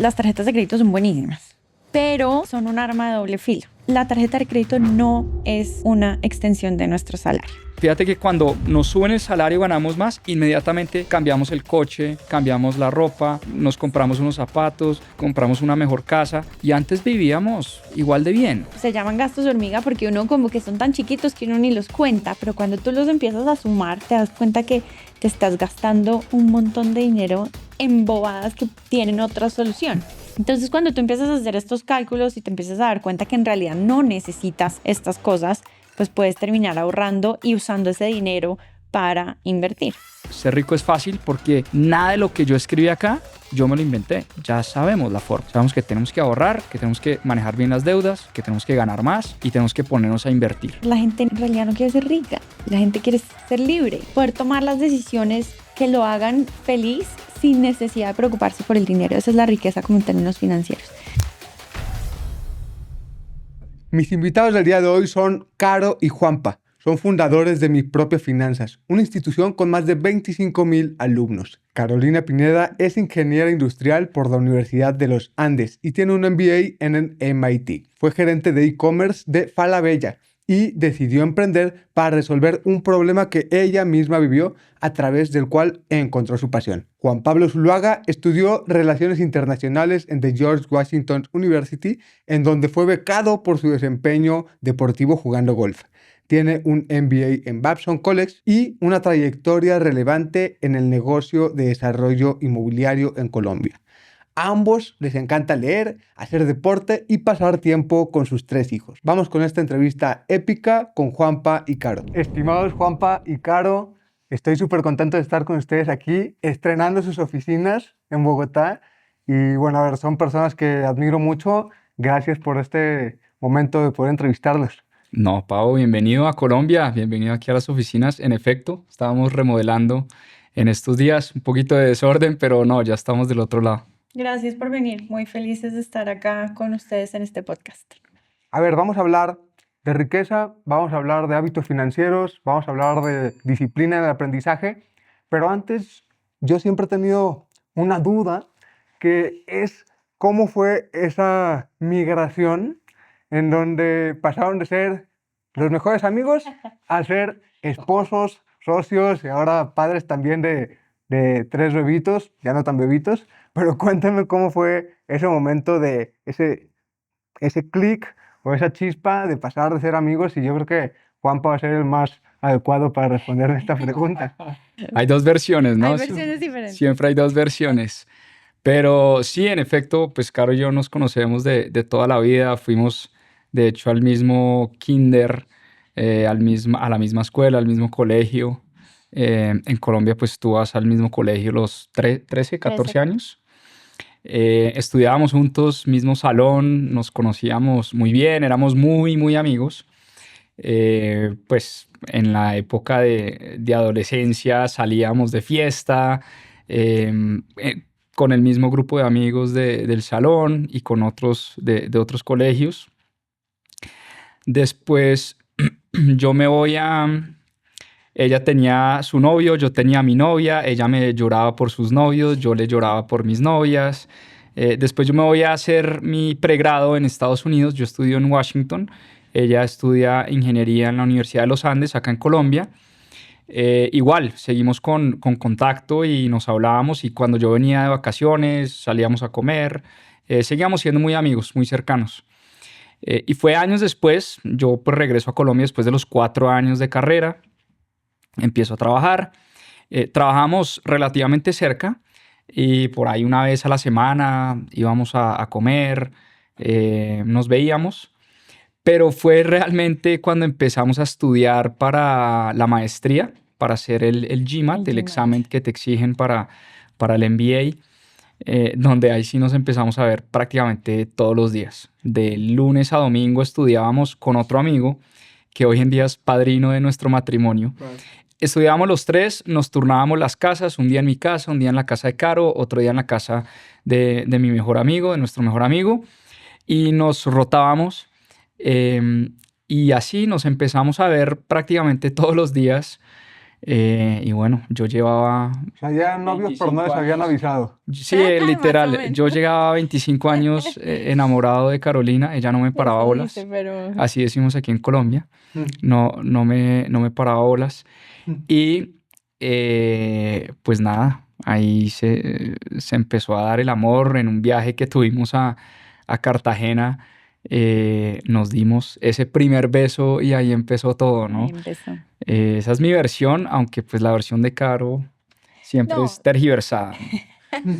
las tarjetas de crédito son buenísimas, pero son un arma de doble filo. La tarjeta de crédito no es una extensión de nuestro salario. Fíjate que cuando nos suben el salario ganamos más, inmediatamente cambiamos el coche, cambiamos la ropa, nos compramos unos zapatos, compramos una mejor casa y antes vivíamos igual de bien. Se llaman gastos hormiga porque uno como que son tan chiquitos que uno ni los cuenta, pero cuando tú los empiezas a sumar te das cuenta que te estás gastando un montón de dinero en bobadas que tienen otra solución. Entonces cuando tú empiezas a hacer estos cálculos y te empiezas a dar cuenta que en realidad no necesitas estas cosas, pues puedes terminar ahorrando y usando ese dinero para invertir. Ser rico es fácil porque nada de lo que yo escribí acá, yo me lo inventé. Ya sabemos la forma. Sabemos que tenemos que ahorrar, que tenemos que manejar bien las deudas, que tenemos que ganar más y tenemos que ponernos a invertir. La gente en realidad no quiere ser rica. La gente quiere ser libre. Poder tomar las decisiones que lo hagan feliz sin necesidad de preocuparse por el dinero. Esa es la riqueza como en términos financieros. Mis invitados del día de hoy son Caro y Juanpa. Son fundadores de Mi Propia Finanzas, una institución con más de 25,000 alumnos. Carolina Pineda es ingeniera industrial por la Universidad de los Andes y tiene un MBA en el MIT. Fue gerente de e-commerce de Falabella y decidió emprender para resolver un problema que ella misma vivió, a través del cual encontró su pasión. Juan Pablo Zuluaga estudió Relaciones Internacionales en The George Washington University, en donde fue becado por su desempeño deportivo jugando golf. Tiene un MBA en Babson College y una trayectoria relevante en el negocio de desarrollo inmobiliario en Colombia. A ambos les encanta leer, hacer deporte y pasar tiempo con sus 3 hijos. Vamos con esta entrevista épica con Juanpa y Caro. Estimados Juanpa y Caro, estoy súper contento de estar con ustedes aquí, estrenando sus oficinas en Bogotá. Y bueno, a ver, son personas que admiro mucho. Gracias por este momento de poder entrevistarlos. No, Pau, bienvenido a Colombia, bienvenido aquí a las oficinas. En efecto, estábamos remodelando en estos días, un poquito de desorden, pero no, ya estamos del otro lado. Gracias por venir. Muy felices de estar acá con ustedes en este podcast. A ver, vamos a hablar de riqueza, vamos a hablar de hábitos financieros, vamos a hablar de disciplina en el aprendizaje, pero antes yo siempre he tenido una duda, que es cómo fue esa migración en donde pasaron de ser los mejores amigos a ser esposos, socios y ahora padres también de 3 bebitos, ya no tan bebitos. Pero cuéntame cómo fue ese momento de ese clic o esa chispa de pasar de ser amigos, y yo creo que Juanpa va a ser el más adecuado para responder esta pregunta. Hay 2 versiones, ¿no? Hay versiones diferentes. Siempre hay 2 versiones. Pero sí, en efecto, pues Caro y yo nos conocemos de toda la vida. Fuimos, de hecho, al mismo kinder, a la misma escuela, al mismo colegio. En Colombia, pues tú vas al mismo colegio los 13, 14 años. Estudiábamos juntos, mismo salón, nos conocíamos muy bien, éramos muy, muy amigos. Pues en la época de adolescencia salíamos de fiesta con el mismo grupo de amigos del salón y con otros de otros colegios. Después yo me voy ella tenía su novio, yo tenía mi novia, ella me lloraba por sus novios, yo le lloraba por mis novias. Después yo me voy a hacer mi pregrado en Estados Unidos, yo estudio en Washington, ella estudia ingeniería en la Universidad de los Andes, acá en Colombia. Igual, seguimos con contacto y nos hablábamos, y cuando yo venía de vacaciones salíamos a comer, seguíamos siendo muy amigos, muy cercanos. Y fue años después, yo pues regreso a Colombia después de los 4 años de carrera. Empiezo a trabajar, trabajamos relativamente cerca y por ahí una vez a la semana íbamos a comer, nos veíamos, pero fue realmente cuando empezamos a estudiar para la maestría, para hacer el GMAT, el examen que te exigen para el MBA, donde ahí sí nos empezamos a ver prácticamente todos los días. De lunes a domingo estudiábamos con otro amigo que hoy en día es padrino de nuestro matrimonio. Right. Estudiábamos los 3, nos turnábamos las casas, un día en mi casa, un día en la casa de Caro, otro día en la casa de mi mejor amigo, de nuestro mejor amigo, y nos rotábamos, y así nos empezamos a ver prácticamente todos los días. Y bueno, yo llevaba O sea, ya eran novios, pero no 25 les habían años. avisado. Sí, Más o literal, menos. yo llegaba a 25 años enamorado de Carolina, ella no me paraba Eso dice, bolas, pero así decimos aquí en Colombia, Mm, no me paraba bolas. mm. Y pues nada, ahí se empezó a dar el amor en un viaje que tuvimos a Cartagena. Nos dimos ese primer beso y ahí empezó todo, ahí ¿no? empezó. Esa es mi versión, aunque pues la versión de Caro siempre No, es tergiversada, ¿no?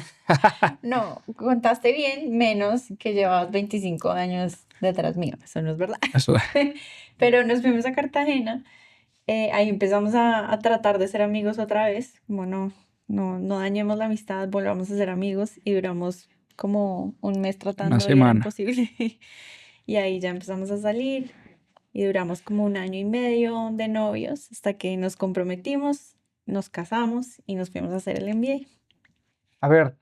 no, contaste bien, menos que llevabas 25 años detrás mío, eso no es verdad. Eso, Pero nos fuimos a Cartagena, ahí empezamos a tratar de ser amigos otra vez, como no dañemos la amistad, volvamos a ser amigos y duramos como un mes una tratando y era semana. imposible. Y ahí ya empezamos a salir y duramos como un año y medio de novios hasta que nos comprometimos, nos casamos y nos fuimos a hacer el MBA. A ver,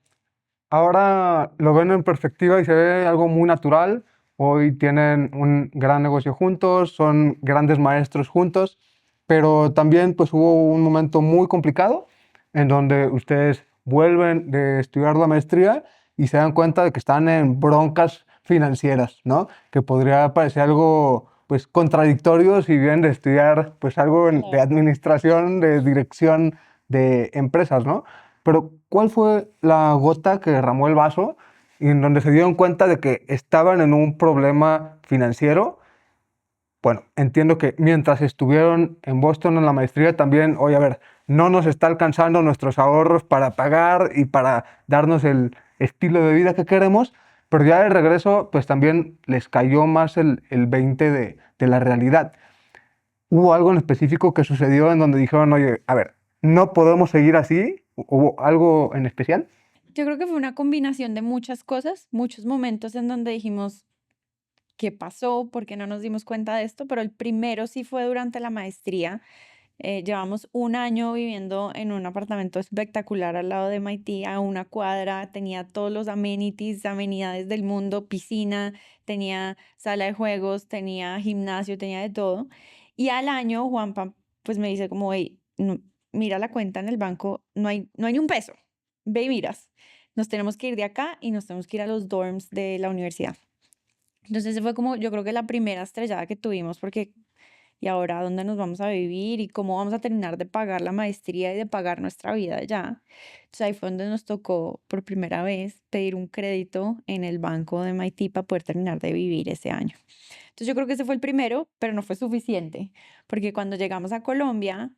ahora lo ven en perspectiva y se ve algo muy natural. Hoy tienen un gran negocio juntos, son grandes maestros juntos, pero también pues hubo un momento muy complicado en donde ustedes vuelven de estudiar la maestría y se dan cuenta de que están en broncas financieras, ¿no? Que podría parecer algo pues contradictorio si bien de estudiar pues algo de Claro. administración, de dirección de empresas, ¿no? Pero ¿cuál fue la gota que derramó el vaso y en donde se dieron cuenta de que estaban en un problema financiero? Bueno, entiendo que mientras estuvieron en Boston en la maestría también, oye, a ver, no nos está alcanzando nuestros ahorros para pagar y para darnos el estilo de vida que queremos, pero ya de regreso, pues también les cayó más el 20 de la realidad. ¿Hubo algo en específico que sucedió en donde dijeron, oye, a ver, no podemos seguir así? ¿Hubo algo en especial? Yo creo que fue una combinación de muchas cosas, muchos momentos en donde dijimos, ¿qué pasó? ¿Por qué no nos dimos cuenta de esto? Pero el primero sí fue durante la maestría. Llevamos un año viviendo en un apartamento espectacular al lado de MIT, a una cuadra, tenía todos los amenities, amenidades del mundo, piscina, tenía sala de juegos, tenía gimnasio, tenía de todo. Y al año Juanpa pues me dice como, hey, mira la cuenta en el banco, no hay ni un peso, ve y miras. Nos tenemos que ir de acá y nos tenemos que ir a los dorms de la universidad. Entonces ese fue como yo creo que la primera estrellada que tuvimos porque ¿y ahora dónde nos vamos a vivir y cómo vamos a terminar de pagar la maestría y de pagar nuestra vida allá? Entonces ahí fue donde nos tocó por primera vez pedir un crédito en el banco de MIT para poder terminar de vivir ese año. Entonces yo creo que ese fue el primero, pero no fue suficiente, porque cuando llegamos a Colombia,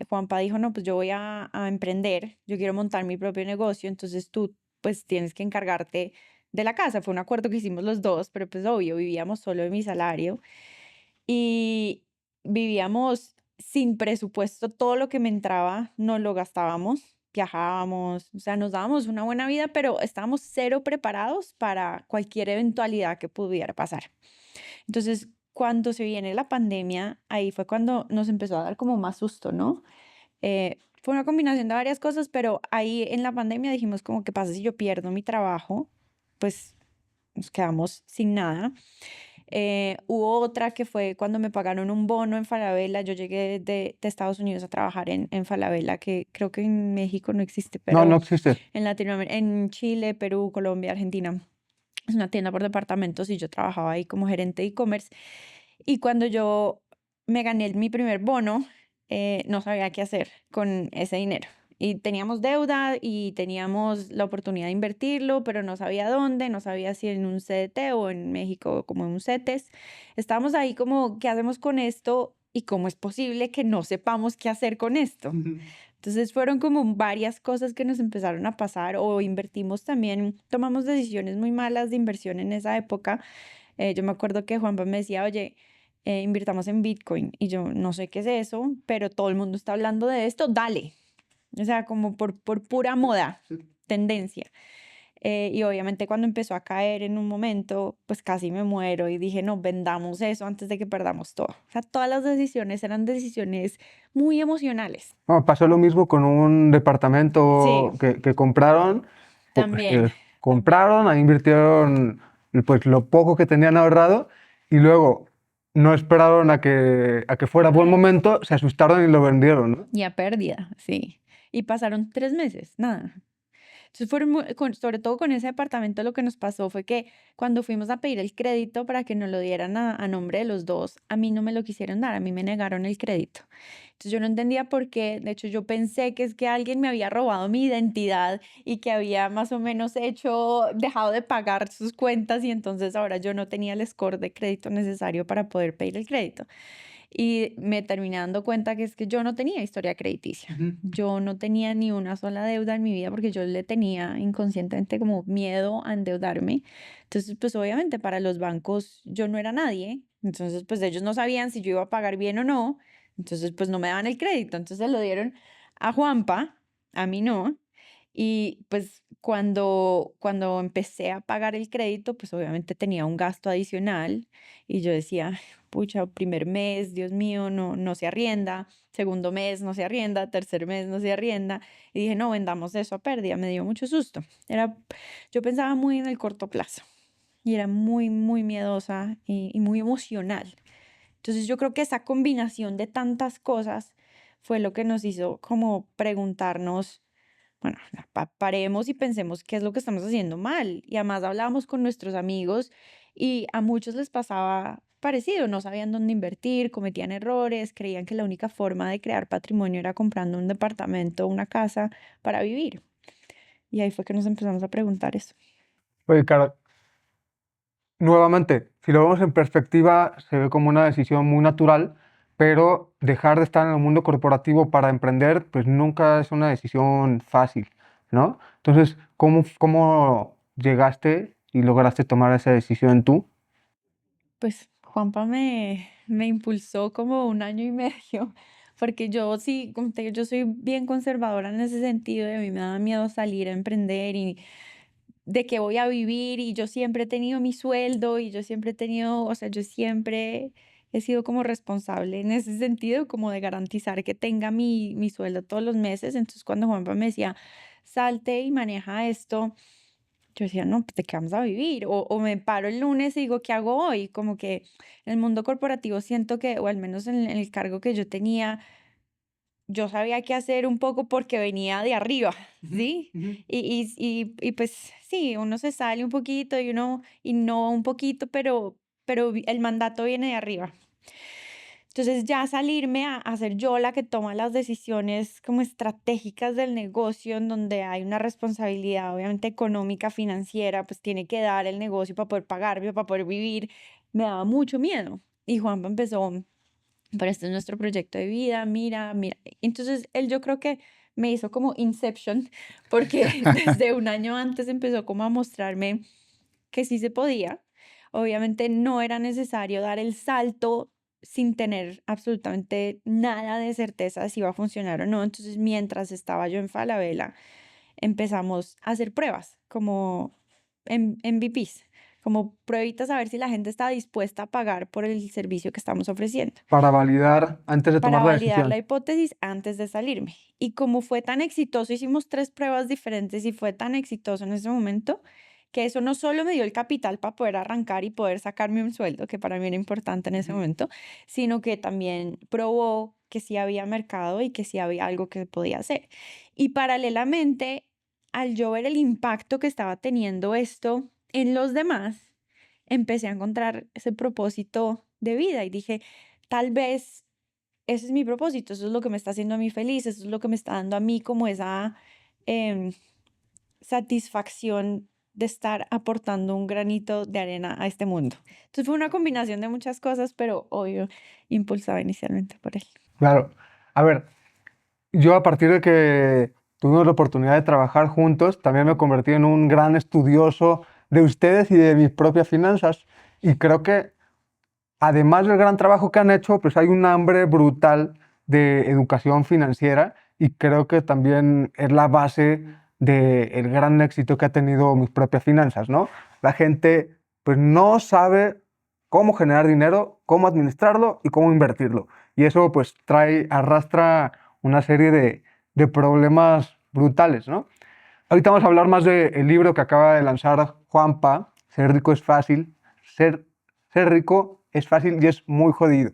Juanpa dijo, no, pues yo voy a emprender, yo quiero montar mi propio negocio, entonces tú pues tienes que encargarte de la casa. Fue un acuerdo que hicimos los dos, pero pues obvio, vivíamos solo de mi salario y vivíamos sin presupuesto, todo lo que me entraba no lo gastábamos, viajábamos, o sea, nos dábamos una buena vida, pero estábamos cero preparados para cualquier eventualidad que pudiera pasar. Entonces, cuando se viene la pandemia, ahí fue cuando nos empezó a dar como más susto, ¿no? Fue una combinación de varias cosas, pero ahí en la pandemia dijimos como, ¿qué pasa si yo pierdo mi trabajo? Pues nos quedamos sin nada. Hubo otra que fue cuando me pagaron un bono en Falabella. Yo llegué de Estados Unidos a trabajar en Falabella, que creo que en México no existe, No, no pero existe. en Latinoamérica, en Chile, Perú, Colombia, Argentina. Es una tienda por departamentos y yo trabajaba ahí como gerente de e-commerce. Y cuando yo me gané mi primer bono, no sabía qué hacer con ese dinero. Y teníamos deuda y teníamos la oportunidad de invertirlo, pero no sabía dónde, no sabía si en un CDT o en México como en un CETES. Estábamos ahí como, ¿qué hacemos con esto? ¿Y cómo es posible que no sepamos qué hacer con esto? Entonces fueron como varias cosas que nos empezaron a pasar o invertimos también, tomamos decisiones muy malas de inversión en esa época. Yo me acuerdo que Juanpa me decía, oye, invirtamos en Bitcoin y yo no sé qué es eso, pero todo el mundo está hablando de esto, dale. O sea, como por pura moda, tendencia. Y obviamente cuando empezó a caer en un momento, pues casi me muero y dije, no, vendamos eso antes de que perdamos todo. O sea, todas las decisiones eran decisiones muy emocionales. No, pasó lo mismo con un Sí, departamento que compraron. también. Compraron, ahí invirtieron pues lo poco que tenían ahorrado y luego no esperaron a que fuera buen momento, se asustaron y lo vendieron, ¿no? Y a pérdida, sí. Y pasaron 3 meses, nada. Entonces, sobre todo con ese departamento, lo que nos pasó fue que cuando fuimos a pedir el crédito para que nos lo dieran a nombre de los dos, a mí no me lo quisieron dar, a mí me negaron el crédito. Entonces, yo no entendía por qué. De hecho, yo pensé que es que alguien me había robado mi identidad y que había más o menos dejado de pagar sus cuentas y entonces ahora yo no tenía el score de crédito necesario para poder pedir el crédito. Y me terminé dando cuenta que es que yo no tenía historia crediticia. Ujú. Yo no tenía ni una sola deuda en mi vida porque yo le tenía inconscientemente como miedo a endeudarme. Entonces, pues obviamente para los bancos yo no era nadie. Entonces, pues ellos no sabían si yo iba a pagar bien o no. Entonces, pues no me daban el crédito. Entonces lo dieron a Juanpa, a mí no. Y pues cuando empecé a pagar el crédito, pues obviamente tenía un gasto adicional y yo decía, pucha, primer mes, Dios mío, no se arrienda, segundo mes no se arrienda, tercer mes no se arrienda. Y dije, no, vendamos eso a pérdida. Me dio mucho susto. Yo pensaba muy en el corto plazo y era muy, muy miedosa y muy emocional. Entonces yo creo que esa combinación de tantas cosas fue lo que nos hizo como preguntarnos, bueno, paremos y pensemos qué es lo que estamos haciendo mal. Y además hablábamos con nuestros amigos y a muchos les pasaba parecido, no sabían dónde invertir, cometían errores, creían que la única forma de crear patrimonio era comprando un departamento, una casa para vivir. Y ahí fue que nos empezamos a preguntar eso. Oye, Caro, nuevamente, si lo vemos en perspectiva, se ve como una decisión muy natural, pero dejar de estar en el mundo corporativo para emprender, pues nunca es una decisión fácil, ¿no? Entonces, ¿cómo llegaste y lograste tomar esa decisión tú? Pues Juanpa me impulsó como 1 año y medio, porque yo sí, como te digo, yo soy bien conservadora en ese sentido y a mí me da miedo salir a emprender y de qué voy a vivir y yo siempre he tenido mi sueldo y yo siempre he tenido, o sea, yo siempre he sido como responsable en ese sentido, como de garantizar que tenga mi sueldo todos los meses. Entonces cuando Juanpa me decía, salte y maneja esto, yo decía, no, pues de qué vamos a vivir. O me paro el lunes y digo, ¿qué hago hoy? Como que en el mundo corporativo siento que, o al menos en el cargo que yo tenía, yo sabía qué hacer un poco porque venía de arriba, Ujú, ¿sí? ujú. Y pues sí, uno se sale un poquito y uno innova un poquito, pero el mandato viene de arriba. Entonces ya salirme a ser yo la que toma las decisiones como estratégicas del negocio, en donde hay una responsabilidad obviamente económica, financiera, pues tiene que dar el negocio para poder pagarme, para poder vivir, me daba mucho miedo. Y Juanpa empezó, pero este es nuestro proyecto de vida, mira, mira. Entonces él yo creo que me hizo como Inception, porque desde 1 año antes empezó como a mostrarme que sí se podía. Obviamente no era necesario dar el salto sin tener absolutamente nada de certeza de si iba a funcionar o no. Entonces, mientras estaba yo en Falabella, empezamos a hacer pruebas como MVPs, como pruebitas a ver si la gente está dispuesta a pagar por el servicio que estamos ofreciendo, Para validar antes de para tomar la validar la decisión. hipótesis antes de salirme. Y como fue tan exitoso, hicimos 3 pruebas diferentes y fue tan exitoso en ese momento que eso no solo me dio el capital para poder arrancar y poder sacarme un sueldo, que para mí era importante en ese Ujú. momento, sino que también probó que sí había mercado y que sí había algo que podía hacer. Y paralelamente, al yo ver el impacto que estaba teniendo esto en los demás, empecé a encontrar ese propósito de vida y dije, tal vez ese es mi propósito, eso es lo que me está haciendo a mí feliz, eso es lo que me está dando a mí como esa em, satisfacción de estar aportando un granito de arena a este mundo. Entonces fue una combinación de muchas cosas, pero obvio, impulsada inicialmente por él. Claro. A ver, yo a partir de que tuvimos la oportunidad de trabajar juntos, también me convertí en un gran estudioso de ustedes y de mis propias finanzas. Y creo que además del gran trabajo que han hecho, pues hay un hambre brutal de educación financiera y creo que también es la base del gran éxito que ha tenido mis propias finanzas, ¿no? La gente pues no sabe cómo generar dinero, cómo administrarlo y cómo invertirlo. Y eso pues arrastra una serie de problemas brutales, ¿no? Ahorita vamos a hablar más del libro que acaba de lanzar Juanpa, Ser rico es fácil, ser rico es fácil y es muy jodido.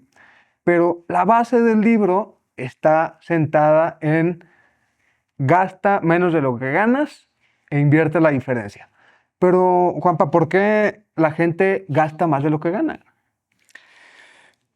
Pero la base del libro está sentada en gasta menos de lo que ganas e invierte la diferencia. Pero, Juanpa, ¿por qué la gente gasta más de lo que gana?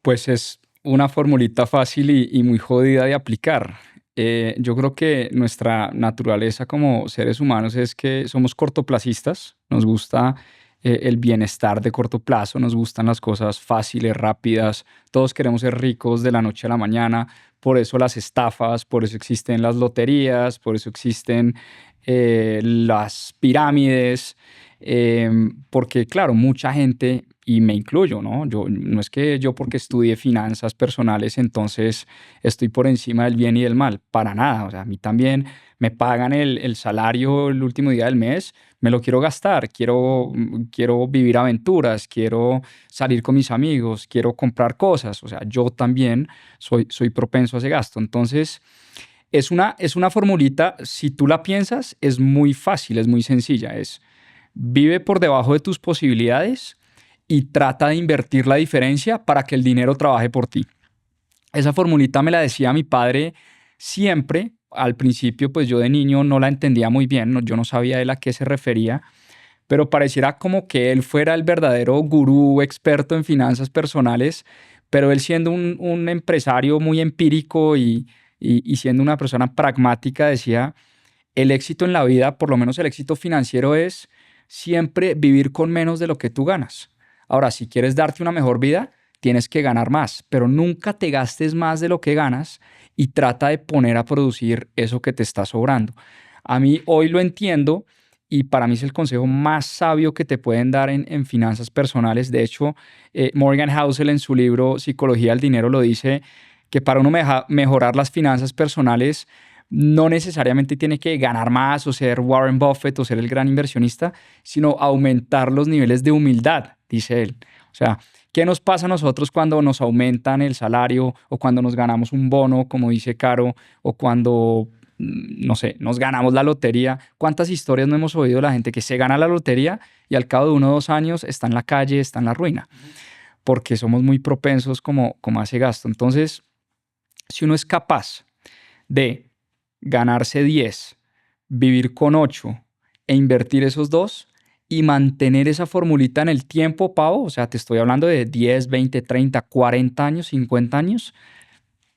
Pues es una formulita fácil y muy jodida de aplicar. Yo creo que nuestra naturaleza como seres humanos es que somos cortoplacistas, nos gusta el bienestar de corto plazo, nos gustan las cosas fáciles, rápidas, todos queremos ser ricos de la noche a la mañana, por eso las estafas, por eso existen las loterías, por eso existen las pirámides, porque claro, mucha gente, y me incluyo, ¿no? No es que yo porque estudie finanzas personales entonces estoy por encima del bien y del mal, para nada. O sea, a mí también me pagan el salario el último día del mes, me lo quiero gastar, quiero vivir aventuras, quiero salir con mis amigos, quiero comprar cosas. O sea, yo también soy propenso a ese gasto. Entonces, es una formulita, si tú la piensas, es muy fácil, es muy sencilla. Vive por debajo de tus posibilidades y trata de invertir la diferencia para que el dinero trabaje por ti. Esa formulita me la decía mi padre siempre. Al principio, pues yo de niño no la entendía muy bien, yo no sabía él a qué se refería, pero pareciera como que él fuera el verdadero gurú experto en finanzas personales, pero él siendo un empresario muy empírico y siendo una persona pragmática decía, el éxito en la vida, por lo menos el éxito financiero es siempre vivir con menos de lo que tú ganas. Ahora, si quieres darte una mejor vida, tienes que ganar más, pero nunca te gastes más de lo que ganas y trata de poner a producir eso que te está sobrando. A mí hoy lo entiendo y para mí es el consejo más sabio que te pueden dar en finanzas personales. De hecho, Morgan Housel en su libro Psicología del Dinero lo dice que para uno mejorar las finanzas personales no necesariamente tiene que ganar más o ser Warren Buffett o ser el gran inversionista, sino aumentar los niveles de humildad, dice él. O sea, ¿qué nos pasa a nosotros cuando nos aumentan el salario o cuando nos ganamos un bono, como dice Caro, o cuando, no sé, nos ganamos la lotería? ¿Cuántas historias no hemos oído de la gente que se gana la lotería y al cabo de 1 o 2 años está en la calle, está en la ruina? Porque somos muy propensos como a ese gasto. Entonces, si uno es capaz de ganarse 10, vivir con 8 e invertir esos 2 y mantener esa formulita en el tiempo, Pau, o sea, te estoy hablando de 10, 20, 30, 40 años, 50 años,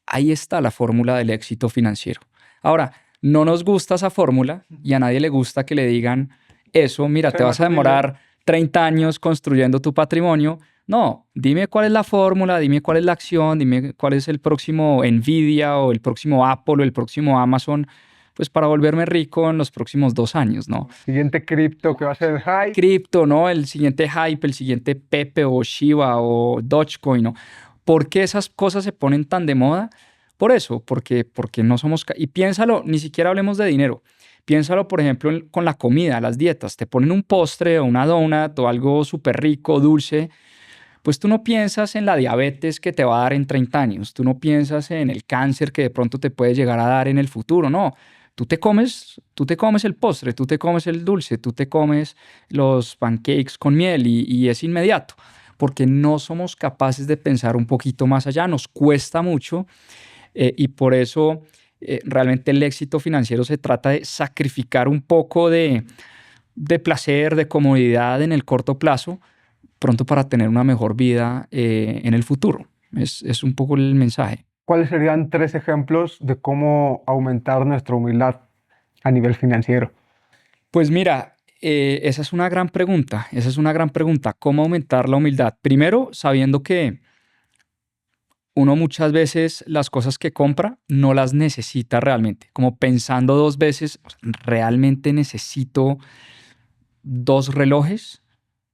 ahí está la fórmula del éxito financiero. Ahora, no nos gusta esa fórmula y a nadie le gusta que le digan eso, mira, te vas a demorar 30 años construyendo tu patrimonio. No, dime cuál es la fórmula, dime cuál es la acción, dime cuál es el próximo Nvidia o el próximo Apple o el próximo Amazon, pues para volverme rico en los próximos 2 años, ¿no? Siguiente cripto que va a ser el hype. Cripto, ¿no? El siguiente hype, el siguiente Pepe o Shiba o Dogecoin, ¿no? ¿Por qué esas cosas se ponen tan de moda? Por eso, porque no somos... Y piénsalo, ni siquiera hablemos de dinero. Piénsalo, por ejemplo, con la comida, las dietas. Te ponen un postre o una donut o algo súper rico, dulce. Pues tú no piensas en la diabetes que te va a dar en 30 años. Tú no piensas en el cáncer que de pronto te puede llegar a dar en el futuro. No. Tú te comes el postre, tú te comes el dulce, tú te comes los pancakes con miel y es inmediato. Porque no somos capaces de pensar un poquito más allá. Nos cuesta mucho. Y por eso realmente el éxito financiero se trata de sacrificar un poco de placer, de comodidad en el corto plazo, pronto para tener una mejor vida en el futuro. Es un poco el mensaje. ¿Cuáles serían 3 ejemplos de cómo aumentar nuestra humildad a nivel financiero? Pues mira, esa es una gran pregunta. ¿Cómo aumentar la humildad? Primero, sabiendo que uno muchas veces las cosas que compra no las necesita realmente. Como pensando 2 veces, ¿realmente necesito 2 relojes?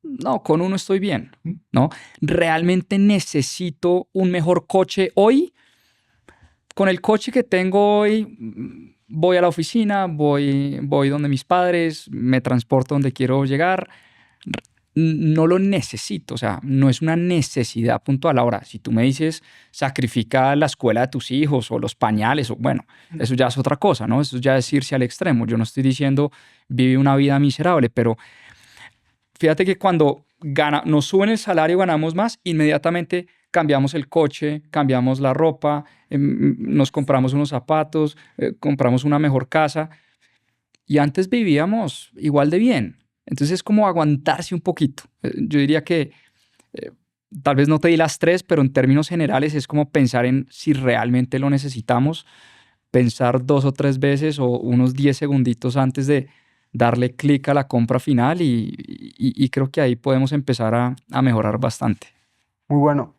No, con uno estoy bien, ¿no? ¿Realmente necesito un mejor coche hoy? Con el coche que tengo hoy, voy a la oficina, voy donde mis padres, me transporto donde quiero llegar. No lo necesito, o sea, no es una necesidad puntual. Ahora, si tú me dices sacrifica la escuela de tus hijos o los pañales, o bueno, eso ya es otra cosa, ¿no? Eso ya es irse al extremo. Yo no estoy diciendo vive una vida miserable, pero fíjate que cuando nos suben el salario, ganamos más, inmediatamente cambiamos el coche, cambiamos la ropa, nos compramos unos zapatos, compramos una mejor casa y antes vivíamos igual de bien. Entonces es como aguantarse un poquito. Yo diría que tal vez no te di las tres, pero en términos generales es como pensar en si realmente lo necesitamos, pensar 2 o 3 veces o unos 10 segunditos antes de darle clic a la compra final y creo que ahí podemos empezar a mejorar bastante. Muy bueno.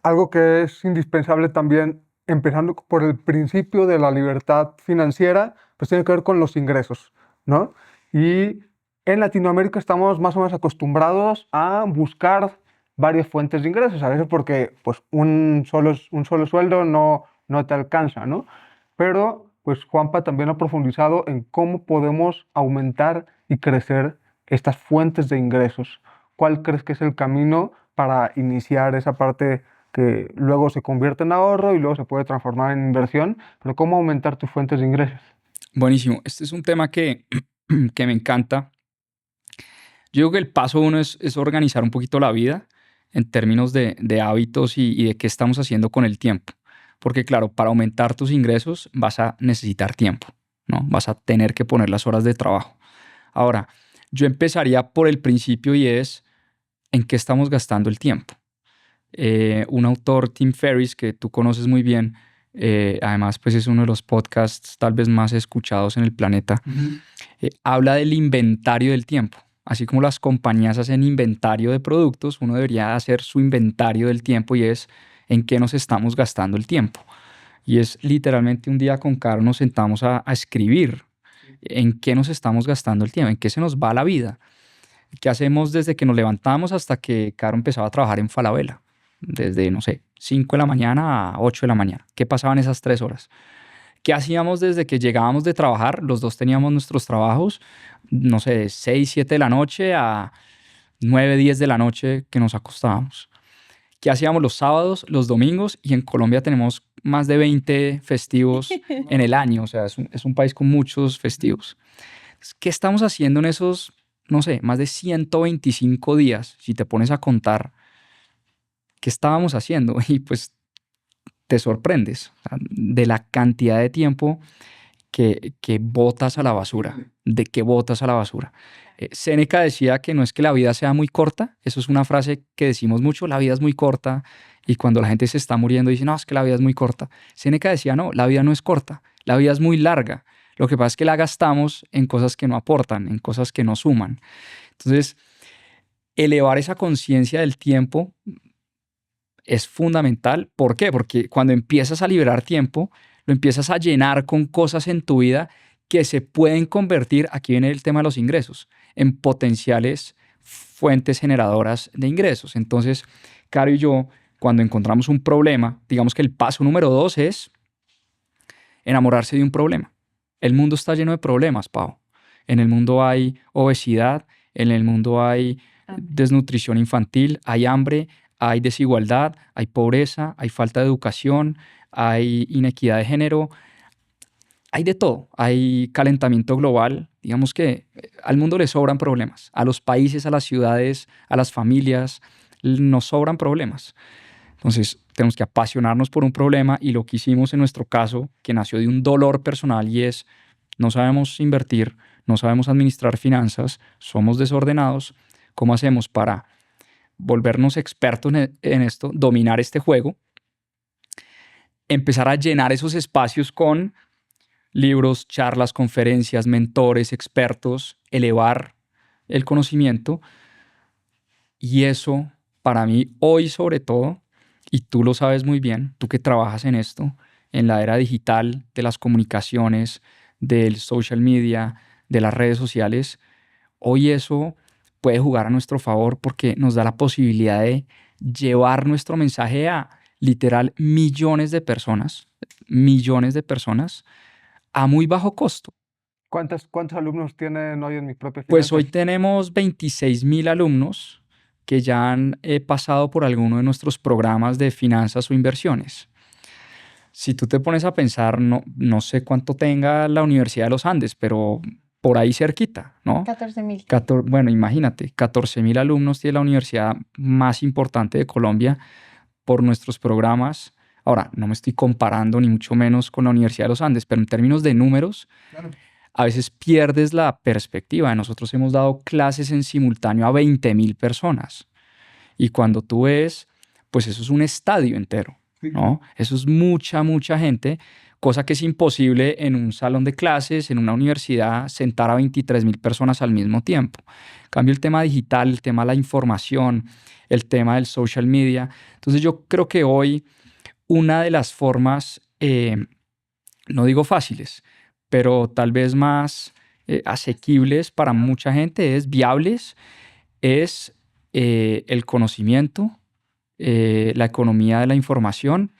Algo que es indispensable también, empezando por el principio de la libertad financiera, pues tiene que ver con los ingresos, ¿no? Y en Latinoamérica estamos más o menos acostumbrados a buscar varias fuentes de ingresos, a veces porque pues un solo sueldo no te alcanza, ¿no? Pero pues Juanpa también ha profundizado en cómo podemos aumentar y crecer estas fuentes de ingresos. ¿Cuál crees que es el camino para iniciar esa parte que luego se convierte en ahorro y luego se puede transformar en inversión? Pero ¿cómo aumentar tus fuentes de ingresos? Buenísimo. Este es un tema que me encanta. Yo digo que el paso uno es organizar un poquito la vida en términos de hábitos y de qué estamos haciendo con el tiempo. Porque claro, para aumentar tus ingresos vas a necesitar tiempo, ¿no? Vas a tener que poner las horas de trabajo. Ahora, yo empezaría por el principio y es en qué estamos gastando el tiempo. Un autor, Tim Ferriss, que tú conoces muy bien, además pues es uno de los podcasts tal vez más escuchados en el planeta, habla del inventario del tiempo. Así como las compañías hacen inventario de productos, uno debería hacer su inventario del tiempo y es en qué nos estamos gastando el tiempo. Y es literalmente un día con Caro nos sentamos a escribir en qué nos estamos gastando el tiempo, en qué se nos va la vida. ¿Qué hacemos desde que nos levantamos hasta que Caro empezaba a trabajar en Falabella? Desde, no sé, 5 de la mañana a 8 de la mañana. ¿Qué pasaban esas 3 horas? ¿Qué hacíamos desde que llegábamos de trabajar? Los dos teníamos nuestros trabajos, no sé, de 6, 7 de la noche a 9, 10 de la noche que nos acostábamos. ¿Qué hacíamos los sábados, los domingos? Y en Colombia tenemos más de 20 festivos en el año. O sea, es un país con muchos festivos. ¿Qué estamos haciendo en esos, no sé, más de 125 días? Si te pones a contar, ¿qué estábamos haciendo? Y pues te sorprendes, o sea, de la cantidad de tiempo que botas a la basura, de que botas a la basura. Séneca decía que no es que la vida sea muy corta, eso es una frase que decimos mucho, la vida es muy corta, y cuando la gente se está muriendo dice, no, es que la vida es muy corta. Séneca decía, no, la vida no es corta, la vida es muy larga. Lo que pasa es que la gastamos en cosas que no aportan, en cosas que no suman. Entonces, elevar esa conciencia del tiempo es fundamental. ¿Por qué? Porque cuando empiezas a liberar tiempo, lo empiezas a llenar con cosas en tu vida que se pueden convertir, aquí viene el tema de los ingresos, en potenciales fuentes generadoras de ingresos. Entonces, Caro y yo, cuando encontramos un problema, digamos que el paso número 2 es enamorarse de un problema. El mundo está lleno de problemas, Pau. En el mundo hay obesidad, en el mundo hay desnutrición infantil, hay hambre, hay desigualdad, hay pobreza, hay falta de educación, hay inequidad de género, hay de todo. Hay calentamiento global. Digamos que al mundo le sobran problemas. A los países, a las ciudades, a las familias, nos sobran problemas. Entonces, tenemos que apasionarnos por un problema y lo que hicimos en nuestro caso, que nació de un dolor personal y es, no sabemos invertir, no sabemos administrar finanzas, somos desordenados. ¿Cómo hacemos para volvernos expertos en esto, dominar este juego, empezar a llenar esos espacios con libros, charlas, conferencias, mentores, expertos, elevar el conocimiento? Y eso, para mí, hoy sobre todo, y tú lo sabes muy bien, tú que trabajas en esto, en la era digital, de las comunicaciones, del social media, de las redes sociales, hoy eso puede jugar a nuestro favor porque nos da la posibilidad de llevar nuestro mensaje a literal millones de personas a muy bajo costo. ¿Cuántos alumnos tienen hoy en Mi Propia Finanzas? Pues hoy tenemos 26,000 alumnos que ya han pasado por alguno de nuestros programas de finanzas o inversiones. Si tú te pones a pensar, no sé cuánto tenga la Universidad de los Andes, pero por ahí cerquita, ¿no? 14.000. Bueno, imagínate, 14.000 alumnos tiene la universidad más importante de Colombia por nuestros programas. Ahora, no me estoy comparando ni mucho menos con la Universidad de los Andes, pero en términos de números, Claro. a veces pierdes la perspectiva. Nosotros hemos dado clases en simultáneo a 20.000 personas. Y cuando tú ves, pues eso es un estadio entero, ¿no? Eso es mucha, mucha gente, cosa que es imposible en un salón de clases, en una universidad, sentar a 23.000 personas al mismo tiempo. En cambio, el tema digital, el tema de la información, el tema del social media. Entonces yo creo que hoy una de las formas, no digo fáciles, pero tal vez más asequibles para mucha gente, es viables, es el conocimiento, la economía de la información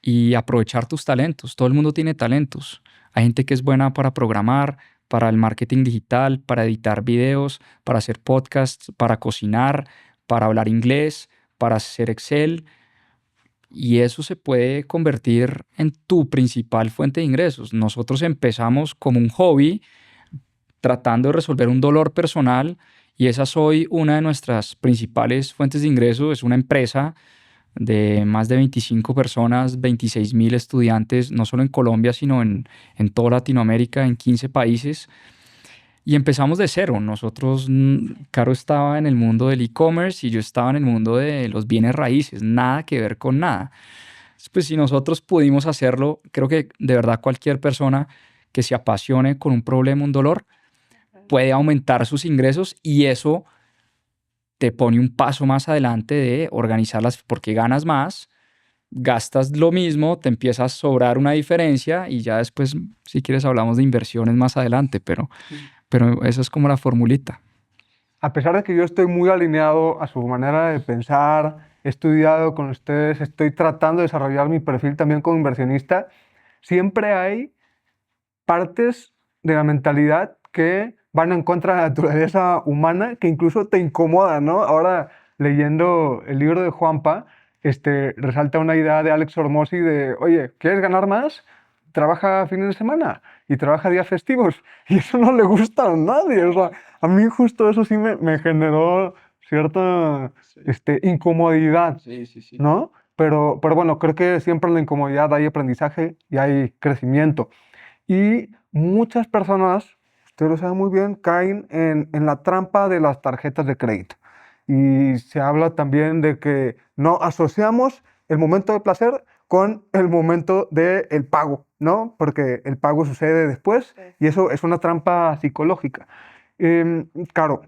y aprovechar tus talentos. Todo el mundo tiene talentos. Hay gente que es buena para programar, para el marketing digital, para editar videos, para hacer podcasts, para cocinar, para hablar inglés, para hacer Excel. Y eso se puede convertir en tu principal fuente de ingresos. Nosotros empezamos como un hobby tratando de resolver un dolor personal y esa es hoy una de nuestras principales fuentes de ingresos. Es una empresa de más de 25 personas, 26.000 estudiantes, no solo en Colombia, sino en toda Latinoamérica, en 15 países. Y empezamos de cero. Nosotros, Caro estaba en el mundo del e-commerce y yo estaba en el mundo de los bienes raíces, nada que ver con nada. Pues si nosotros pudimos hacerlo, creo que de verdad cualquier persona que se apasione con un problema, un dolor, puede aumentar sus ingresos y eso te pone un paso más adelante de organizarlas porque ganas más, gastas lo mismo, te empieza a sobrar una diferencia y ya después, si quieres, hablamos de inversiones más adelante, pero esa es como la formulita. A pesar de que yo estoy muy alineado a su manera de pensar, he estudiado con ustedes, estoy tratando de desarrollar mi perfil también como inversionista, siempre hay partes de la mentalidad que van en contra de la naturaleza humana, que incluso te incomodan, ¿no? Ahora, leyendo el libro de Juanpa, resalta una idea de Alex Hormozzi de, oye, ¿quieres ganar más? Trabaja fines de semana y trabaja días festivos. Y eso no le gusta a nadie. O sea, a mí justo eso sí me generó cierta incomodidad, Sí, sí, sí. ¿no? Pero bueno, creo que siempre en la incomodidad hay aprendizaje y hay crecimiento. Y muchas personas, usted lo sabe muy bien, caen en la trampa de las tarjetas de crédito. Y se habla también de que no asociamos el momento de placer con el momento del pago, ¿no? Porque el pago sucede después y eso es una trampa psicológica. Claro,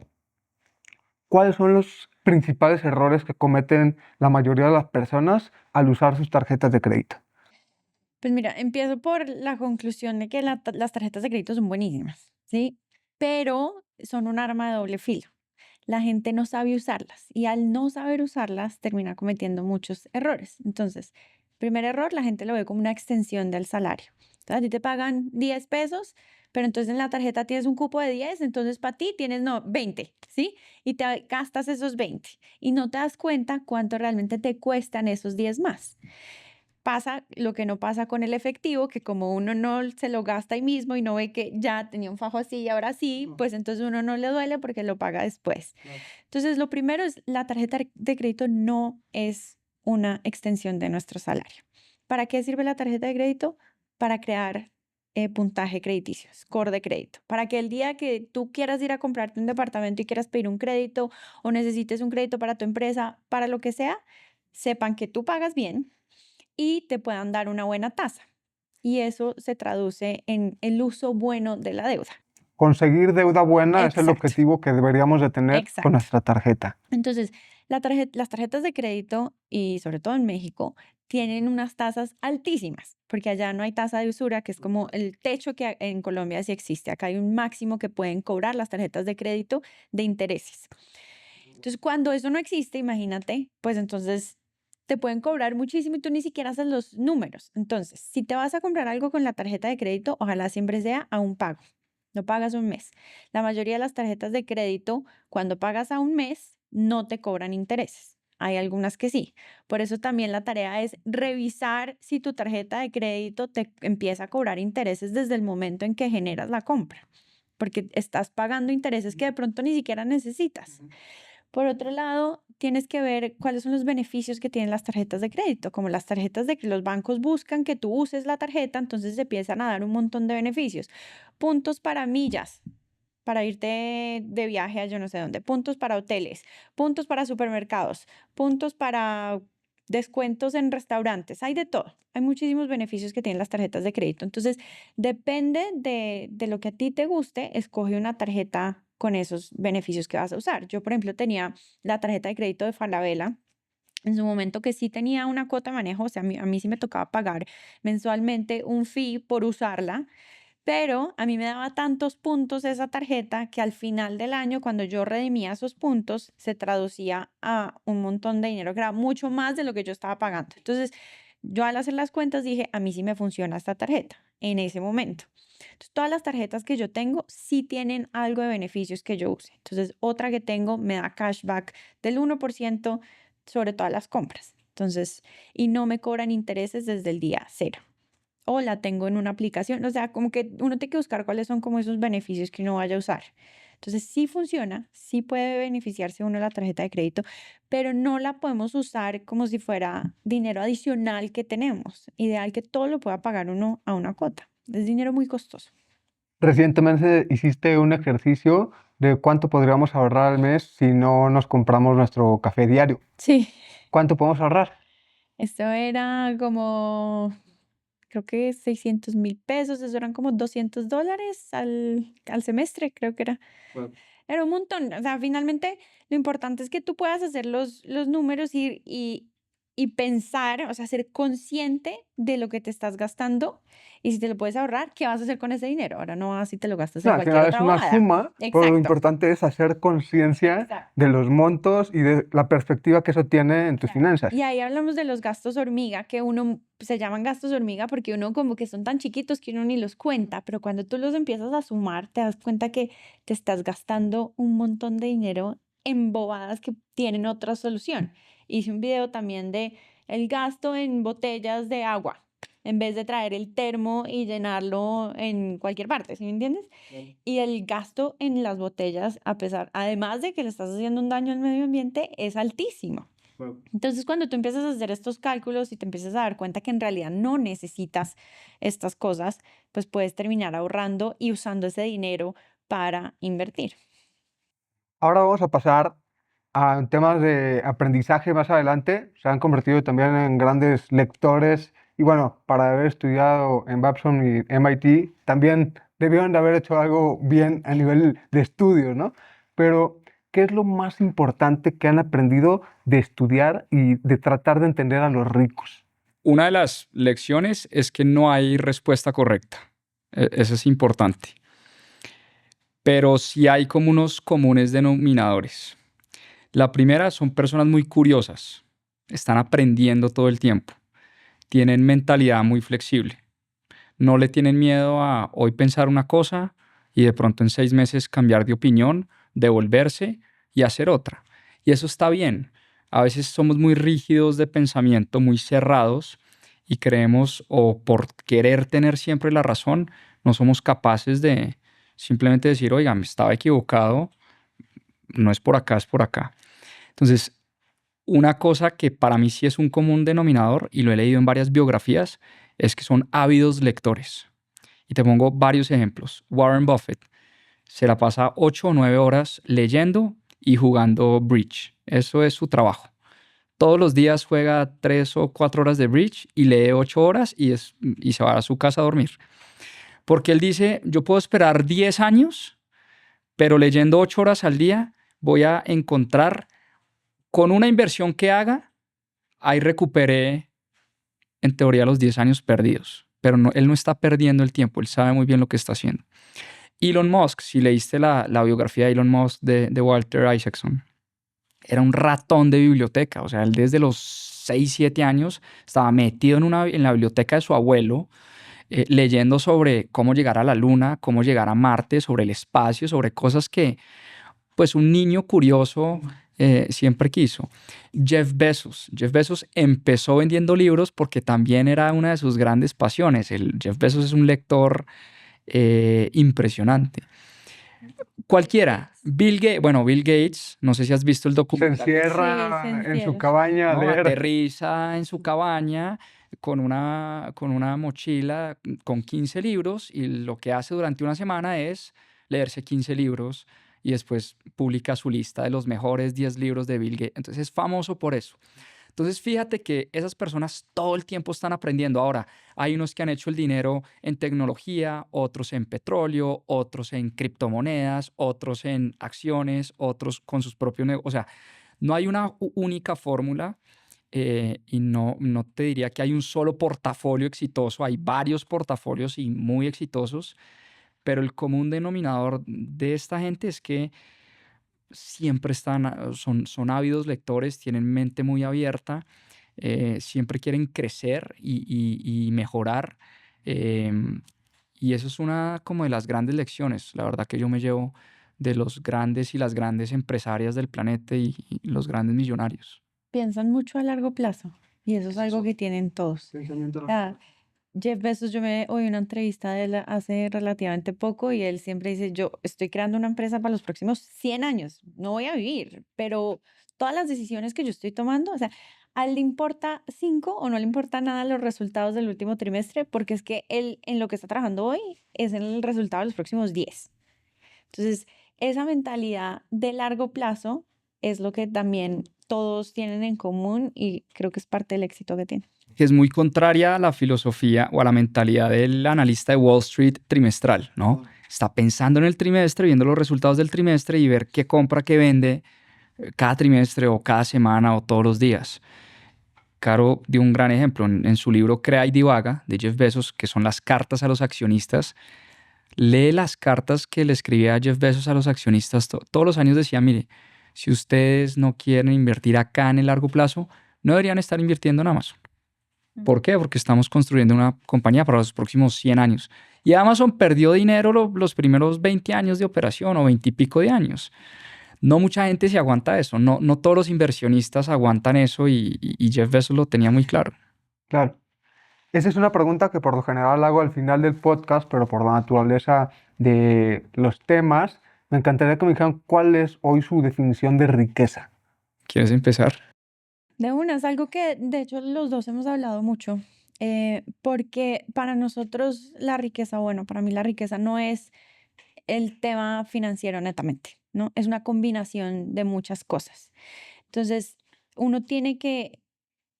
¿cuáles son los principales errores que cometen la mayoría de las personas al usar sus tarjetas de crédito? Pues mira, empiezo por la conclusión de que las tarjetas de crédito son buenísimas, ¿sí? Pero son un arma de doble filo. La gente no sabe usarlas y al no saber usarlas termina cometiendo muchos errores. Entonces, primer error, la gente lo ve como una extensión del salario. Entonces, a ti te pagan 10 pesos, pero entonces en la tarjeta tienes un cupo de 10, entonces para ti tienes no, 20, ¿sí? Y te gastas esos 20 y no te das cuenta cuánto realmente te cuestan esos 10 más. Pasa lo que no pasa con el efectivo, que como uno no se lo gasta ahí mismo y no ve que ya tenía un fajo así y ahora sí, pues entonces uno no le duele porque lo paga después. Entonces, lo primero es la tarjeta de crédito no es una extensión de nuestro salario. ¿Para qué sirve la tarjeta de crédito? Para crear puntaje crediticio, score de crédito. Para que el día que tú quieras ir a comprarte un departamento y quieras pedir un crédito o necesites un crédito para tu empresa, para lo que sea, sepan que tú pagas bien y te puedan dar una buena tasa. Y eso se traduce en el uso bueno de la deuda. Conseguir deuda buena es el Exacto. objetivo que deberíamos de tener Exacto. con nuestra tarjeta. Entonces, las tarjetas de crédito, y sobre todo en México, tienen unas tasas altísimas, porque allá no hay tasa de usura, que es como el techo que en Colombia sí existe. Acá hay un máximo que pueden cobrar las tarjetas de crédito de intereses. Entonces, cuando eso no existe, imagínate, pues entonces te pueden cobrar muchísimo y tú ni siquiera haces los números. Entonces, si te vas a comprar algo con la tarjeta de crédito, ojalá siempre sea a un pago. No pagas un mes. La mayoría de las tarjetas de crédito, cuando pagas a un mes, no te cobran intereses. Hay algunas que sí. Por eso también la tarea es revisar si tu tarjeta de crédito te empieza a cobrar intereses desde el momento en que generas la compra. porque estás pagando intereses que de pronto ni siquiera necesitas. Por otro lado, tienes que ver cuáles son los beneficios que tienen las tarjetas de crédito, como las tarjetas de que los bancos buscan que tú uses la tarjeta, entonces te empiezan a dar un montón de beneficios. Puntos para millas, para irte de viaje a yo no sé dónde, puntos para hoteles, puntos para supermercados, puntos para descuentos en restaurantes, hay de todo. Hay muchísimos beneficios que tienen las tarjetas de crédito. Entonces, depende de lo que a ti te guste, escoge una tarjeta con esos beneficios que vas a usar. Yo, por ejemplo, tenía la tarjeta de crédito de Falabella en su momento que sí tenía una cuota de manejo, o sea, a mí sí me tocaba pagar mensualmente un fee por usarla, pero a mí me daba tantos puntos esa tarjeta que al final del año, cuando yo redimía esos puntos, se traducía a un montón de dinero, que era mucho más de lo que yo estaba pagando. Entonces, yo al hacer las cuentas dije, a mí sí me funciona esta tarjeta en ese momento. Entonces, todas las tarjetas que yo tengo sí tienen algo de beneficios que yo use. Entonces, otra que tengo me da cashback del 1% sobre todas las compras. Entonces, y no me cobran intereses desde el día cero. O la tengo en una aplicación. O sea, como que uno tiene que buscar cuáles son como esos beneficios que uno vaya a usar. Entonces, sí funciona, sí puede beneficiarse uno de la tarjeta de crédito, pero no la podemos usar como si fuera dinero adicional que tenemos. Ideal que todo lo pueda pagar uno a una cuota. Es dinero muy costoso. Recientemente hiciste un ejercicio de cuánto podríamos ahorrar al mes si no nos compramos nuestro café diario. Sí, ¿Cuánto podemos ahorrar? esto era como, creo que 600.000 pesos, eso eran como $200 al semestre, creo que era. Wow. Era un montón. O sea, finalmente lo importante es que tú puedas hacer los números y pensar, o sea, ser consciente de lo que te estás gastando y si te lo puedes ahorrar, ¿qué vas a hacer con ese dinero? Ahora no vas y te lo gastas No, en al cualquier final es otra una bobada. suma, pero lo Exacto. importante es hacer conciencia Exacto. de los montos y de la perspectiva que eso tiene en tus Claro. finanzas. Y ahí hablamos de los gastos hormiga, que uno se llaman gastos hormiga porque uno como que son tan chiquitos que uno ni los cuenta, pero cuando tú los empiezas a sumar, te das cuenta que te estás gastando un montón de dinero en bobadas que tienen otra solución. Hice un video también de el gasto en botellas de agua, en vez de traer el termo y llenarlo en cualquier parte, ¿sí me entiendes? Y el gasto en las botellas, además de que le estás haciendo un daño al medio ambiente, es altísimo. Wow. Entonces, cuando tú empiezas a hacer estos cálculos y te empiezas a dar cuenta que en realidad no necesitas estas cosas, pues puedes terminar ahorrando y usando ese dinero para invertir. Ahora vamos a pasar a temas de aprendizaje más adelante. Se han convertido también en grandes lectores y bueno, para haber estudiado en Babson y MIT, también debieron de haber hecho algo bien a nivel de estudios, ¿no? Pero, ¿qué es lo más importante que han aprendido de estudiar y de tratar de entender a los ricos? Una de las lecciones es que no hay respuesta correcta. Eso es importante. Pero sí hay como unos comunes denominadores. La primera son personas muy curiosas. Están aprendiendo todo el tiempo. Tienen mentalidad muy flexible. No le tienen miedo a hoy pensar una cosa y de pronto en 6 meses cambiar de opinión, devolverse y hacer otra. Y eso está bien. A veces somos muy rígidos de pensamiento, muy cerrados y creemos o por querer tener siempre la razón, no somos capaces de simplemente decir, oiga, me estaba equivocado, no es por acá, es por acá. Entonces, una cosa que para mí sí es un común denominador, y lo he leído en varias biografías, es que son ávidos lectores. Y te pongo varios ejemplos. Warren Buffett se la pasa 8 o 9 horas leyendo y jugando bridge. Eso es su trabajo. Todos los días juega 3 o 4 horas de bridge y lee 8 horas y se va a su casa a dormir. Porque él dice, yo puedo esperar 10 años, pero leyendo 8 horas al día voy a encontrar, con una inversión que haga, ahí recuperé en teoría los 10 años perdidos. Pero no, él no está perdiendo el tiempo, él sabe muy bien lo que está haciendo. Elon Musk, si leíste la biografía de Elon Musk de Walter Isaacson, era un ratón de biblioteca. O sea, él desde los 6, 7 años estaba metido en la biblioteca de su abuelo, leyendo sobre cómo llegar a la luna, cómo llegar a Marte, sobre el espacio, sobre cosas que pues un niño curioso siempre quiso. Jeff Bezos empezó vendiendo libros porque también era una de sus grandes pasiones. Jeff Bezos es un lector impresionante. Cualquiera. Bill Gates, no sé si has visto el Se documental. encierra Sí, se en su encierra. cabaña a No, leer. aterriza en su cabaña con una mochila con 15 libros y lo que hace durante una semana es leerse 15 libros y después publica su lista de los mejores 10 libros de Bill Gates. Entonces es famoso por eso. Entonces fíjate que esas personas todo el tiempo están aprendiendo. Ahora, hay unos que han hecho el dinero en tecnología, otros en petróleo, otros en criptomonedas, otros en acciones, otros con sus propios negocios. O sea, no hay una única fórmula y no te diría que hay un solo portafolio exitoso. Hay varios portafolios y muy exitosos, pero el común denominador de esta gente es que siempre son ávidos lectores, tienen mente muy abierta, siempre quieren crecer y mejorar. em, y eso es una como de las grandes lecciones, la verdad que yo me llevo de los grandes y las grandes empresarias del planeta y los grandes millonarios. Piensan mucho a largo plazo y eso es algo que tienen todos. Ah, Jeff Bezos, yo me oí una entrevista de él hace relativamente poco y él siempre dice, yo estoy creando una empresa para los próximos 100 años, no voy a vivir, pero todas las decisiones que yo estoy tomando, o sea, a él le importa 5 o no le importa nada los resultados del último trimestre, porque es que él en lo que está trabajando hoy es en el resultado de los próximos 10. Entonces, esa mentalidad de largo plazo es lo que también todos tienen en común y creo que es parte del éxito que tienen. Que es muy contraria a la filosofía o a la mentalidad del analista de Wall Street trimestral, ¿no? Está pensando en el trimestre, viendo los resultados del trimestre y ver qué compra, qué vende cada trimestre o cada semana o todos los días. Caro dio un gran ejemplo en su libro Crea y Divaga de Jeff Bezos, que son las cartas a los accionistas. Lee las cartas que le escribía Jeff Bezos a los accionistas. Todos los años decía, mire, si ustedes no quieren invertir acá en el largo plazo, no deberían estar invirtiendo en Amazon. ¿Por qué? Porque estamos construyendo una compañía para los próximos 100 años. Y Amazon perdió dinero los primeros 20 años de operación o 20 y pico de años. No mucha gente se aguanta eso. No todos los inversionistas aguantan eso y Jeff Bezos lo tenía muy claro. Claro. Esa es una pregunta que por lo general hago al final del podcast, pero por la naturaleza de los temas, me encantaría que me dijeran cuál es hoy su definición de riqueza. ¿Quieres empezar? De una, es algo que de hecho los dos hemos hablado mucho, porque para nosotros la riqueza, bueno, para mí la riqueza no es el tema financiero netamente, ¿no? Es una combinación de muchas cosas. Entonces, uno tiene que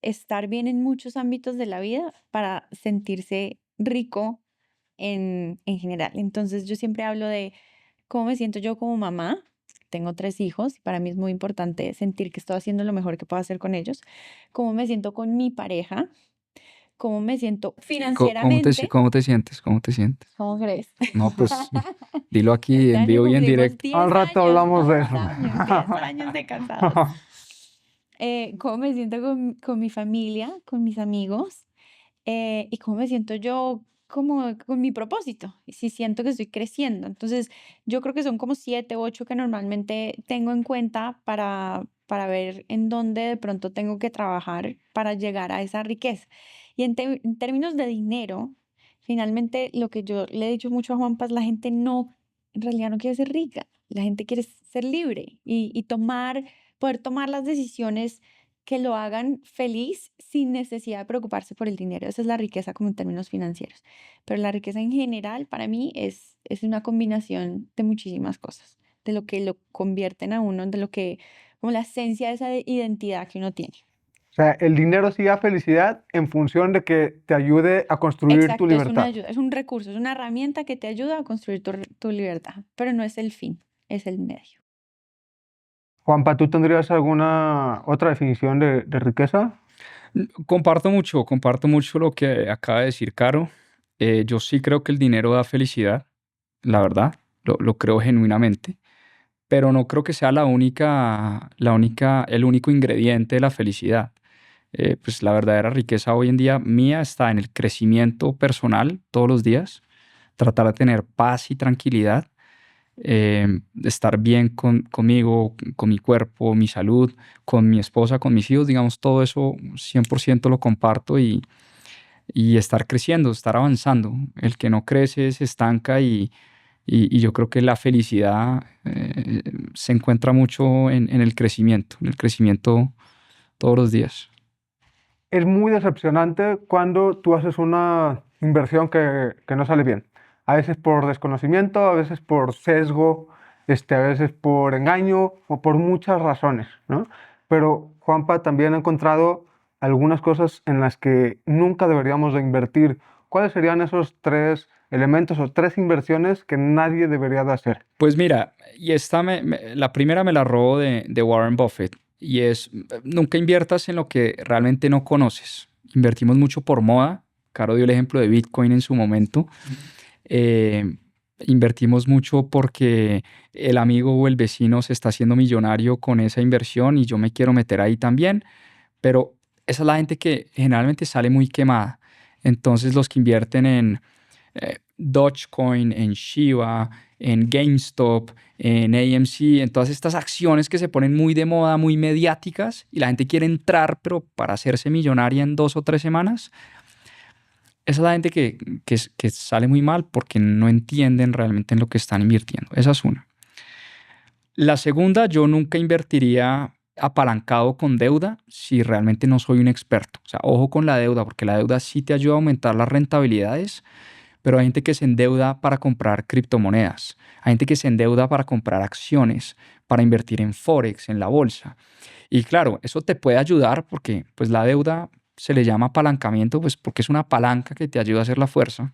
estar bien en muchos ámbitos de la vida para sentirse rico en general. Entonces, yo siempre hablo de cómo me siento yo como mamá. Tengo 3 hijos y para mí es muy importante sentir que estoy haciendo lo mejor que puedo hacer con ellos. Cómo me siento con mi pareja, cómo me siento financieramente. ¿Cómo te sientes? ¿Cómo te sientes? ¿Cómo crees? No, pues dilo aquí Este en año vivo y en cumplimos directo. 10 Al rato años, hablamos de ¿no? eso. 10 años de casados. Cómo me siento con mi familia, con mis amigos, y cómo me siento yo como con mi propósito, y si siento que estoy creciendo. Entonces, yo creo que son como 7, 8 que normalmente tengo en cuenta para ver en dónde de pronto tengo que trabajar para llegar a esa riqueza. Y en términos de dinero, finalmente lo que yo le he dicho mucho a Juanpa es la gente no, en realidad no quiere ser rica, la gente quiere ser libre y poder tomar las decisiones que lo hagan feliz sin necesidad de preocuparse por el dinero. Esa es la riqueza como en términos financieros. Pero la riqueza en general para mí es una combinación de muchísimas cosas, de lo que lo convierten a uno, de lo que, como la esencia de esa identidad que uno tiene. O sea, el dinero sí da felicidad en función de que te ayude a construir tu Exacto, es una libertad. ayuda, es un recurso, es una herramienta que te ayuda a construir tu libertad, pero no es el fin, es el medio. Juanpa, ¿tú tendrías alguna otra definición de riqueza? Comparto mucho lo que acaba de decir Caro. Yo sí creo que el dinero da felicidad, la verdad, lo creo genuinamente, pero no creo que sea el único ingrediente de la felicidad. Pues la verdadera riqueza hoy en día mía está en el crecimiento personal todos los días, tratar de tener paz y tranquilidad, estar bien conmigo, con mi cuerpo, mi salud, con mi esposa, con mis hijos, digamos, todo eso 100% lo comparto y estar creciendo, estar avanzando. El que no crece se estanca Y yo creo que la felicidad se encuentra mucho en el crecimiento todos los días. Es muy decepcionante cuando tú haces una inversión que no sale bien. A veces por desconocimiento, a veces por sesgo, a veces por engaño o por muchas razones, ¿no? Pero Juanpa también ha encontrado algunas cosas en las que nunca deberíamos de invertir. ¿Cuáles serían esos tres elementos o tres inversiones que nadie debería de hacer? Pues mira, y esta la primera me la robo de Warren Buffett y es, nunca inviertas en lo que realmente no conoces. Invertimos mucho por moda. Caro dio el ejemplo de Bitcoin en su momento. Eh, Invertimos mucho porque el amigo o el vecino se está haciendo millonario con esa inversión y yo me quiero meter ahí también, pero esa es la gente que generalmente sale muy quemada. Entonces los que invierten en Dogecoin, en Shiba, en GameStop, en AMC, en todas estas acciones que se ponen muy de moda, muy mediáticas y la gente quiere entrar, pero para hacerse millonaria en 2 o 3 semanas, esa es la gente que sale muy mal porque no entienden realmente en lo que están invirtiendo. Esa es una. La segunda, yo nunca invertiría apalancado con deuda si realmente no soy un experto. O sea, ojo con la deuda, porque la deuda sí te ayuda a aumentar las rentabilidades, pero hay gente que se endeuda para comprar criptomonedas. Hay gente que se endeuda para comprar acciones, para invertir en Forex, en la bolsa. Y claro, eso te puede ayudar porque pues la deuda se le llama apalancamiento, pues porque es una palanca que te ayuda a hacer la fuerza.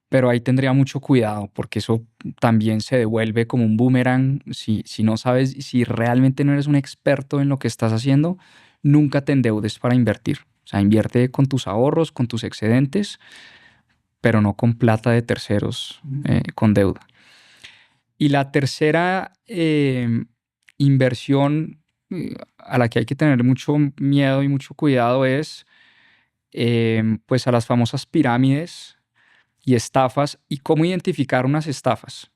Pero ahí tendría mucho cuidado porque eso también se devuelve como un boomerang. Si no sabes, si realmente no eres un experto en lo que estás haciendo, nunca te endeudes para invertir. O sea, invierte con tus ahorros, con tus excedentes, pero no con plata de terceros, con deuda. Y la tercera inversión a la que hay que tener mucho miedo y mucho cuidado es pues a las famosas pirámides y estafas y cómo identificar unas estafas.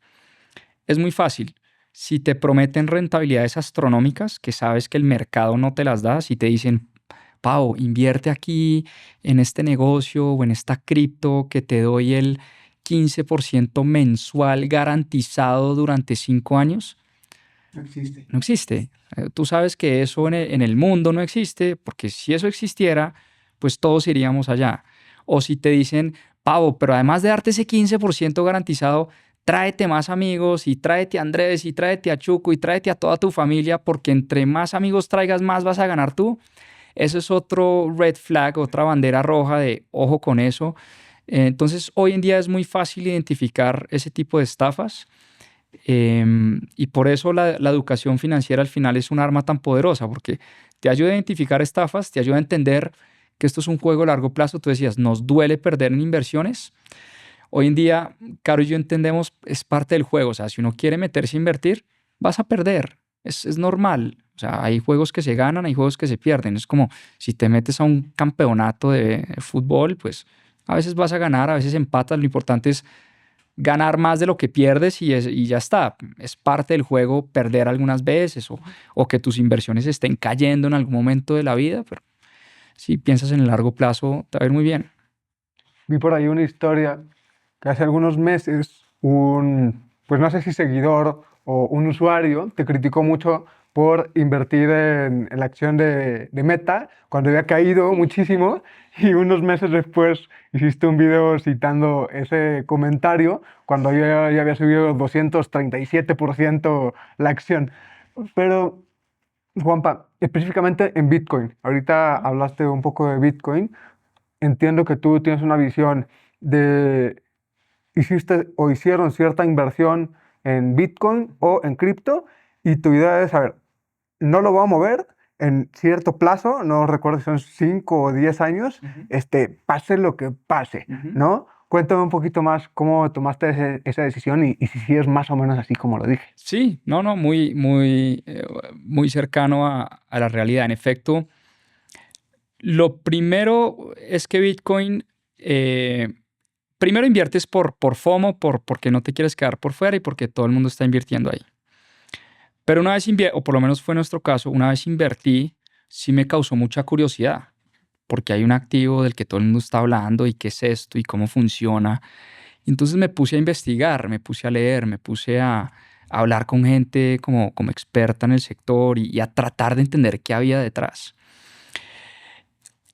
Es muy fácil. Si te prometen rentabilidades astronómicas que sabes que el mercado no te las da, si te dicen, Pau, invierte aquí en este negocio o en esta cripto que te doy el 15% mensual garantizado durante 5 años, No existe. no existe. Tú sabes que eso en el mundo no existe, porque si eso existiera, pues todos iríamos allá. O si te dicen, Pavo, pero además de darte ese 15% garantizado, tráete más amigos y tráete a Andrés y tráete a Chuco y tráete a toda tu familia, porque entre más amigos traigas, más vas a ganar tú. Eso es otro red flag, otra bandera roja de ojo con eso. Entonces, hoy en día es muy fácil identificar ese tipo de estafas. Y por eso la educación financiera al final es un arma tan poderosa, porque te ayuda a identificar estafas, te ayuda a entender que esto es un juego a largo plazo. Tú decías, nos duele perder en inversiones. Hoy en día, Caro y yo entendemos, es parte del juego. O sea, si uno quiere meterse a invertir, vas a perder. Es normal. O sea, hay juegos que se ganan, hay juegos que se pierden. Es como si te metes a un campeonato de fútbol, pues a veces vas a ganar, a veces empatas. Lo importante es ganar más de lo que pierdes y ya está. Es parte del juego perder algunas veces o que tus inversiones estén cayendo en algún momento de la vida, pero si piensas en el largo plazo, te va a ir muy bien. Vi por ahí una historia que hace algunos meses pues no sé si seguidor o un usuario te criticó mucho por invertir en la acción de Meta cuando había caído muchísimo y unos meses después hiciste un video citando ese comentario cuando ya había subido 237% la acción. Pero, Juanpa, específicamente en Bitcoin, ahorita hablaste un poco de Bitcoin, entiendo que tú tienes una visión de hiciste o hicieron cierta inversión en Bitcoin o en cripto y tu idea es, a ver, no lo voy a mover en cierto plazo, no recuerdo si son 5 o 10 años, pase lo que pase, ¿no? Cuéntame un poquito más cómo tomaste esa decisión y si es más o menos así como lo dije. Sí, no, muy cercano a la realidad. En efecto, lo primero es que Bitcoin, primero inviertes por FOMO, porque no te quieres quedar por fuera y porque todo el mundo está invirtiendo ahí. Pero una vez o por lo menos fue nuestro caso, una vez invertí, sí me causó mucha curiosidad, porque hay un activo del que todo el mundo está hablando y qué es esto y cómo funciona. Entonces me puse a investigar, me puse a leer, me puse a hablar con gente como experta en el sector y a tratar de entender qué había detrás.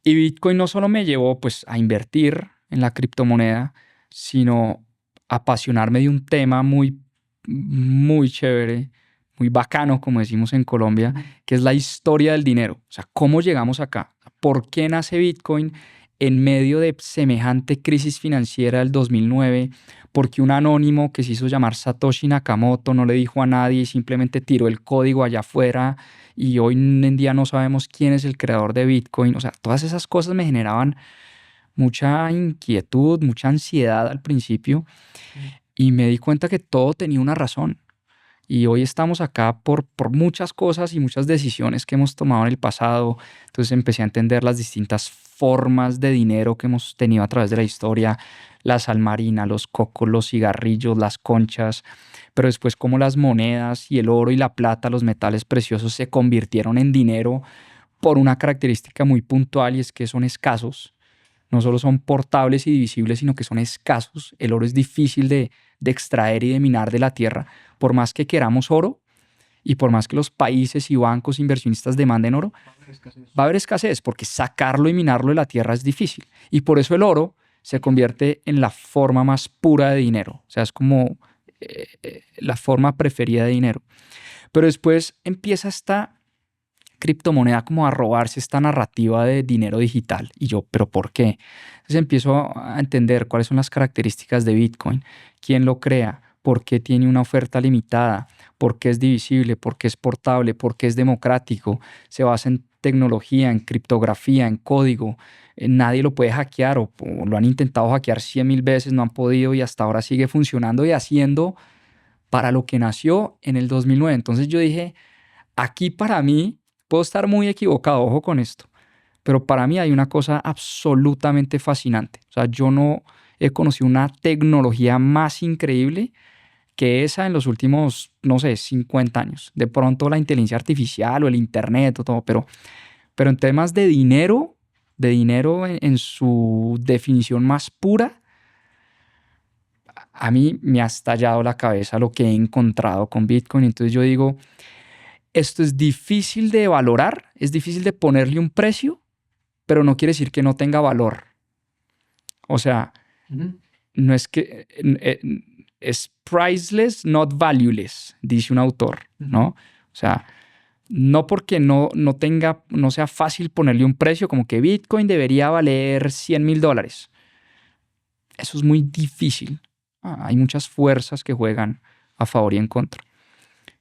Y Bitcoin no solo me llevó pues a invertir en la criptomoneda, sino a apasionarme de un tema muy chévere, muy bacano, como decimos en Colombia, que es la historia del dinero. O sea, ¿cómo llegamos acá? ¿Por qué nace Bitcoin en medio de semejante crisis financiera del 2009? ¿Por qué un anónimo que se hizo llamar Satoshi Nakamoto no le dijo a nadie y simplemente tiró el código allá afuera? Y hoy en día no sabemos quién es el creador de Bitcoin. O sea, todas esas cosas me generaban mucha inquietud, mucha ansiedad al principio y me di cuenta que todo tenía una razón. Y hoy estamos acá por muchas cosas y muchas decisiones que hemos tomado en el pasado. Entonces empecé a entender las distintas formas de dinero que hemos tenido a través de la historia, la sal marina, los cocos, los cigarrillos, las conchas, pero después cómo las monedas y el oro y la plata, los metales preciosos se convirtieron en dinero por una característica muy puntual y es que son escasos. No solo son portables y divisibles, sino que son escasos. El oro es difícil de extraer y de minar de la tierra. Por más que queramos oro y por más que los países y bancos inversionistas demanden oro, va a haber escasez porque sacarlo y minarlo de la tierra es difícil. Y por eso el oro se convierte en la forma más pura de dinero. O sea, es como la forma preferida de dinero. Pero después empieza esta criptomoneda como a robarse esta narrativa de dinero digital. Y yo, ¿pero por qué? Entonces empiezo a entender cuáles son las características de Bitcoin, quién lo crea, por qué tiene una oferta limitada, por qué es divisible, por qué es portable, por qué es democrático, se basa en tecnología, en criptografía, en código. Nadie lo puede hackear o lo han intentado hackear 100.000 veces, no han podido y hasta ahora sigue funcionando y haciendo para lo que nació en el 2009. Entonces yo dije, aquí para mí, puedo estar muy equivocado, ojo con esto, pero para mí hay una cosa absolutamente fascinante. O sea, yo no he conocido una tecnología más increíble que esa en los últimos, no sé, 50 años. De pronto la inteligencia artificial o el internet o todo, pero en temas de dinero en su definición más pura, a mí me ha estallado la cabeza lo que he encontrado con Bitcoin. Entonces yo digo, esto es difícil de valorar, es difícil de ponerle un precio, pero no quiere decir que no tenga valor. O sea, no es que es priceless, not valueless, dice un autor, ¿no? O sea, no porque no sea fácil ponerle un precio, como que Bitcoin debería valer $100,000. Eso es muy difícil. Hay muchas fuerzas que juegan a favor y en contra.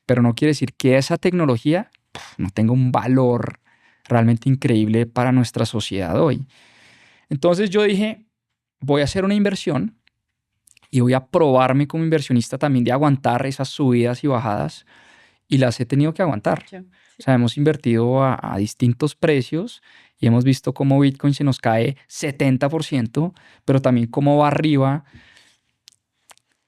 Pero no quiere decir que esa tecnología no tenga un valor realmente increíble para nuestra sociedad hoy. Entonces yo dije, voy a hacer una inversión y voy a probarme como inversionista también de aguantar esas subidas y bajadas y las he tenido que aguantar. Sí. O sea, hemos invertido a distintos precios y hemos visto cómo Bitcoin se nos cae 70%, pero también cómo va arriba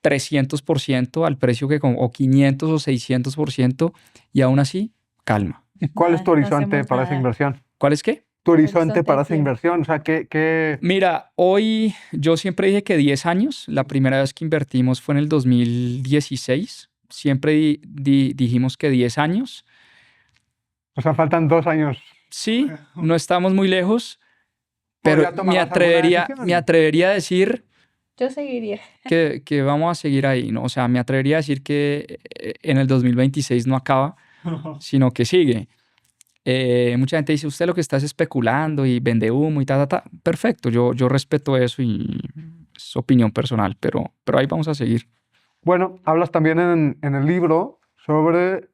300% al precio que o 500 o 600% y aún así, calma. ¿Y cuál es tu horizonte para esa inversión? ¿Cuál es qué? Tu horizonte para esa inversión, o sea, ¿qué? Mira, hoy yo siempre dije que 10 años. La primera vez que invertimos fue en el 2016. Siempre dijimos que 10 años. O sea, faltan 2 años. Sí, no estamos muy lejos, pero me atrevería a decir... Yo seguiría. Que vamos a seguir ahí, ¿no? O sea, me atrevería a decir que en el 2026 no acaba, sino que sigue. Mucha gente dice, usted lo que está es especulando y vende humo y ta. Perfecto, yo respeto eso y es opinión personal, pero ahí vamos a seguir. Bueno, hablas también en el libro sobre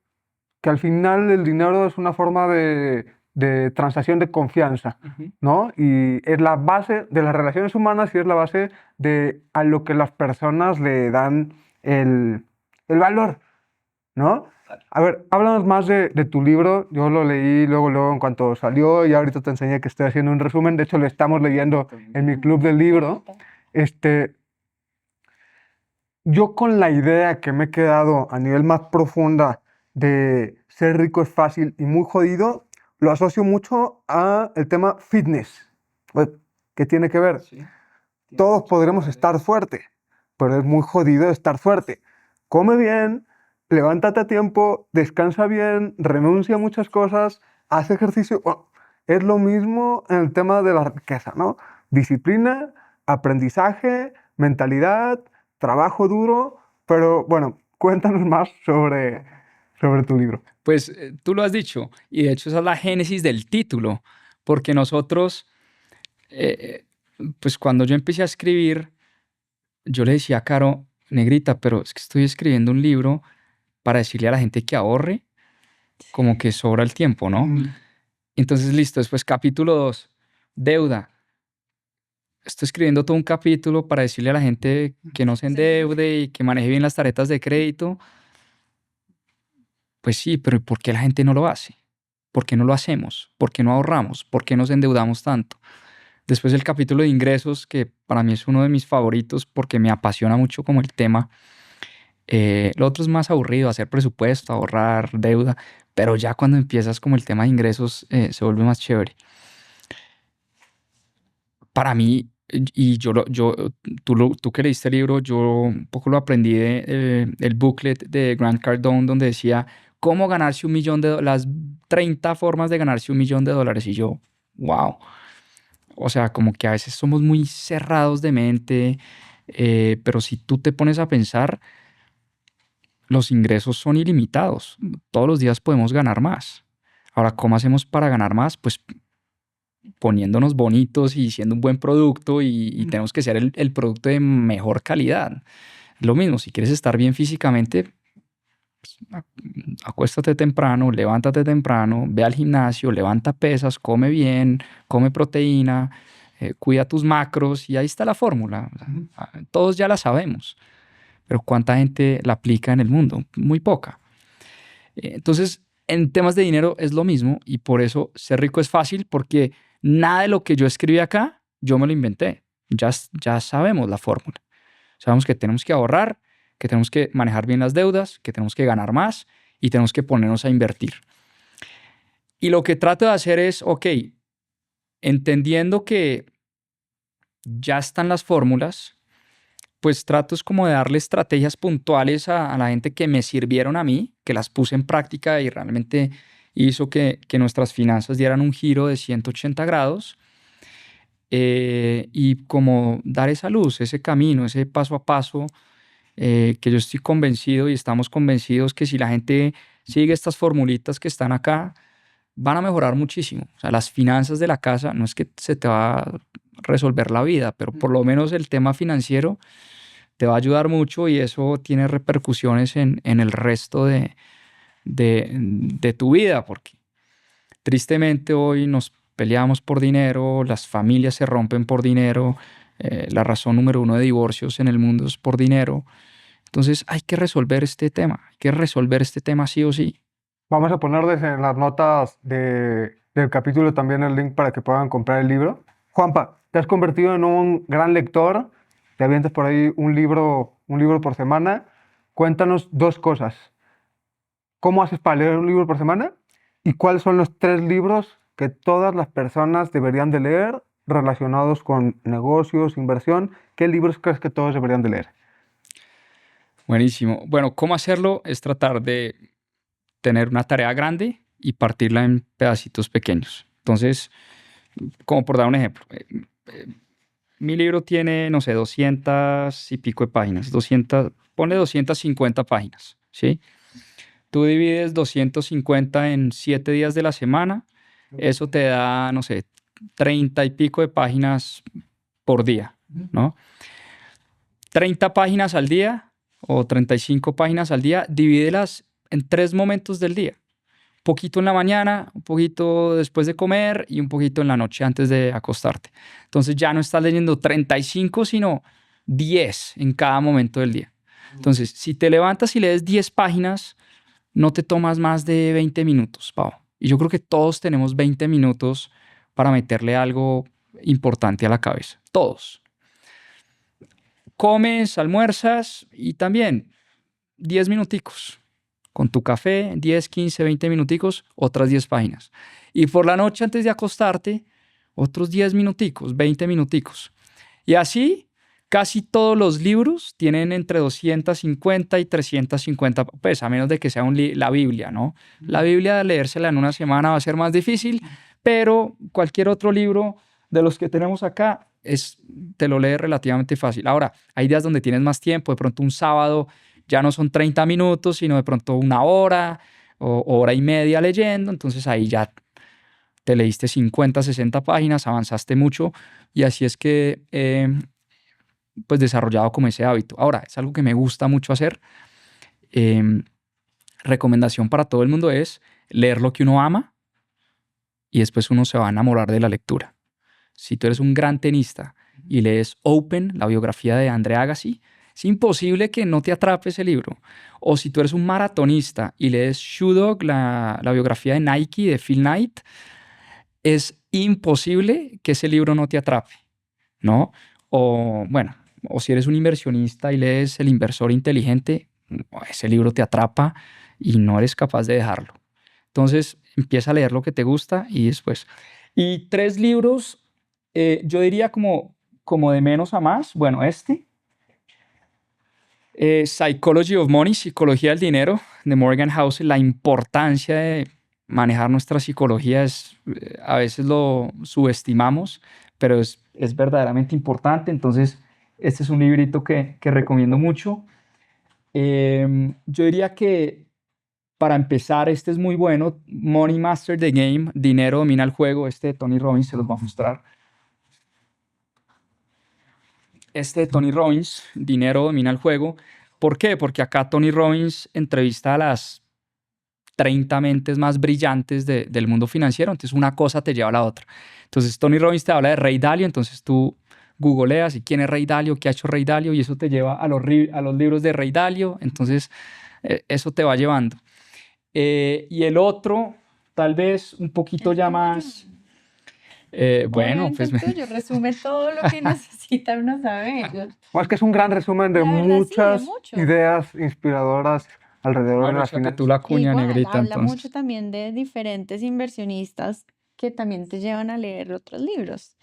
que al final el dinero es una forma de transacción de confianza, ¿no? Y es la base de las relaciones humanas y es la base de a lo que las personas le dan el valor, ¿no? A ver, háblanos más de tu libro. Yo lo leí luego en cuanto salió y ahorita te enseñé que estoy haciendo un resumen. De hecho, lo estamos leyendo en mi club del libro. Yo con la idea que me he quedado a nivel más profunda de ser rico es fácil y muy jodido, lo asocio mucho a el tema fitness. Pues, ¿qué tiene que ver? Sí, todos podremos estar fuertes, pero es muy jodido estar fuerte. Come bien, levántate a tiempo, descansa bien, renuncia a muchas cosas, haz ejercicio. Bueno, es lo mismo en el tema de la riqueza, ¿no? Disciplina, aprendizaje, mentalidad, trabajo duro, pero bueno, cuéntanos más sobre tu libro. Pues tú lo has dicho, y de hecho esa es la génesis del título, porque nosotros, eh, pues cuando yo empecé a escribir, yo le decía a Caro, negrita, pero es que estoy escribiendo un libro para decirle a la gente que ahorre, como que sobra el tiempo, ¿no? Entonces, listo, después capítulo 2, deuda. Estoy escribiendo todo un capítulo para decirle a la gente que no se endeude y que maneje bien las tarjetas de crédito. Pues sí, pero ¿por qué la gente no lo hace? ¿Por qué no lo hacemos? ¿Por qué no ahorramos? ¿Por qué nos endeudamos tanto? Después el capítulo de ingresos, que para mí es uno de mis favoritos porque me apasiona mucho como el tema. Lo otro es más aburrido, hacer presupuesto, ahorrar, deuda, pero ya cuando empiezas como el tema de ingresos se vuelve más chévere. Para mí, y tú que leíste el libro, yo un poco lo aprendí del booklet de Grant Cardone, donde decía cómo ganarse $1.000.000, las 30 formas de ganarse $1.000.000. Y yo, wow. O sea, como que a veces somos muy cerrados de mente, pero si tú te pones a pensar, los ingresos son ilimitados. Todos los días podemos ganar más. Ahora, ¿cómo hacemos para ganar más? Pues poniéndonos bonitos y siendo un buen producto y tenemos que ser el producto de mejor calidad. Lo mismo, si quieres estar bien físicamente, pues, acuéstate temprano, levántate temprano, ve al gimnasio, levanta pesas, come bien, come proteína, cuida tus macros y ahí está la fórmula. Todos ya la sabemos, pero ¿cuánta gente la aplica en el mundo? Muy poca. Entonces, en temas de dinero es lo mismo y por eso ser rico es fácil porque nada de lo que yo escribí acá, yo me lo inventé. Ya sabemos la fórmula. Sabemos que tenemos que ahorrar, que tenemos que manejar bien las deudas, que tenemos que ganar más y tenemos que ponernos a invertir. Y lo que trato de hacer es, ok, entendiendo que ya están las fórmulas, pues trato es como de darle estrategias puntuales a la gente que me sirvieron a mí, que las puse en práctica y realmente hizo que nuestras finanzas dieran un giro de 180 grados. Y como dar esa luz, ese camino, ese paso a paso, que yo estoy convencido y estamos convencidos que si la gente sigue estas formulitas que están acá, van a mejorar muchísimo. O sea, las finanzas de la casa no es que se te va a resolver la vida, pero por lo menos el tema financiero te va a ayudar mucho y eso tiene repercusiones en el resto de tu vida, porque tristemente hoy nos peleamos por dinero, las familias se rompen por dinero, la razón número uno de divorcios en el mundo es por dinero. Entonces hay que resolver este tema, hay que resolver este tema sí o sí. Vamos a ponerles en las notas del capítulo también el link para que puedan comprar el libro. Juanpa, te has convertido en un gran lector, te avientas por ahí un libro por semana. Cuéntanos dos cosas. ¿Cómo haces para leer un libro por semana? ¿Y cuáles son los 3 libros que todas las personas deberían de leer relacionados con negocios, inversión? ¿Qué libros crees que todos deberían de leer? Buenísimo. Bueno, ¿cómo hacerlo? Es tratar de tener una tarea grande y partirla en pedacitos pequeños. Entonces, como por dar un ejemplo, mi libro tiene, no sé, 200 y pico de páginas, 200, ponle 250 páginas, ¿sí? Tú divides 250 en 7 días de la semana, eso te da, no sé, 30 y pico de páginas por día, ¿no? 30 páginas al día o 35 páginas al día, divídelas en 3 momentos del día. Un poquito en la mañana, un poquito después de comer y un poquito en la noche antes de acostarte. Entonces ya no estás leyendo 35, sino 10 en cada momento del día. Entonces, si te levantas y lees 10 páginas, no te tomas más de 20 minutos, Pau. Y yo creo que todos tenemos 20 minutos para meterle algo importante a la cabeza. Todos. Comes, almuerzas y también 10 minuticos. Con tu café, 10, 15, 20 minuticos, otras 10 páginas. Y por la noche antes de acostarte, otros 10 minuticos, 20 minuticos. Y así, Casi todos los libros tienen entre 250 y 350, pues a menos de que sea la Biblia, ¿no? La Biblia, leérsela en una semana va a ser más difícil, pero cualquier otro libro de los que tenemos acá te lo lees relativamente fácil. Ahora, hay días donde tienes más tiempo, de pronto un sábado ya no son 30 minutos, sino de pronto una hora o hora y media leyendo, entonces ahí ya te leíste 50, 60 páginas, avanzaste mucho y así es que pues desarrollado como ese hábito. Ahora, es algo que me gusta mucho hacer. Recomendación para todo el mundo es leer lo que uno ama y después uno se va a enamorar de la lectura. Si tú eres un gran tenista y lees Open, la biografía de Andre Agassi, es imposible que no te atrape ese libro. O si tú eres un maratonista y lees Shoe Dog, la biografía de Nike, de Phil Knight, es imposible que ese libro no te atrape, ¿no? O bueno, o si eres un inversionista y lees El inversor inteligente, ese libro te atrapa y no eres capaz de dejarlo. Entonces, empieza a leer lo que te gusta y después. Y 3 libros, yo diría como de menos a más. Bueno, Psychology of Money, Psicología del Dinero, de Morgan Housel. La importancia de manejar nuestra psicología a veces lo subestimamos, pero es verdaderamente importante. Entonces, este es un librito que recomiendo mucho. Yo diría que para empezar, este es muy bueno. Money Master the Game, Dinero domina el juego. Este de Tony Robbins, se los voy a mostrar. Este de Tony Robbins, Dinero domina el juego. ¿Por qué? Porque acá Tony Robbins entrevista a las 30 mentes más brillantes del mundo financiero. Entonces una cosa te lleva a la otra. Entonces Tony Robbins te habla de Ray Dalio, entonces tú googleas y quién es Ray Dalio, qué ha hecho Ray Dalio y eso te lleva a los libros de Ray Dalio. Entonces eso te va llevando. Y el otro, tal vez un poquito ya más... bueno, Obviamente pues... el tuyo resume todo lo que necesita uno saber. Bueno, es que es un gran resumen de La verdad, sí, de muchas mucho. ideas inspiradoras alrededor de Bueno, las échate tú finanzas. la cuña, Igual, negrita, habla entonces. mucho también de diferentes inversionistas que también te llevan a leer otros libros.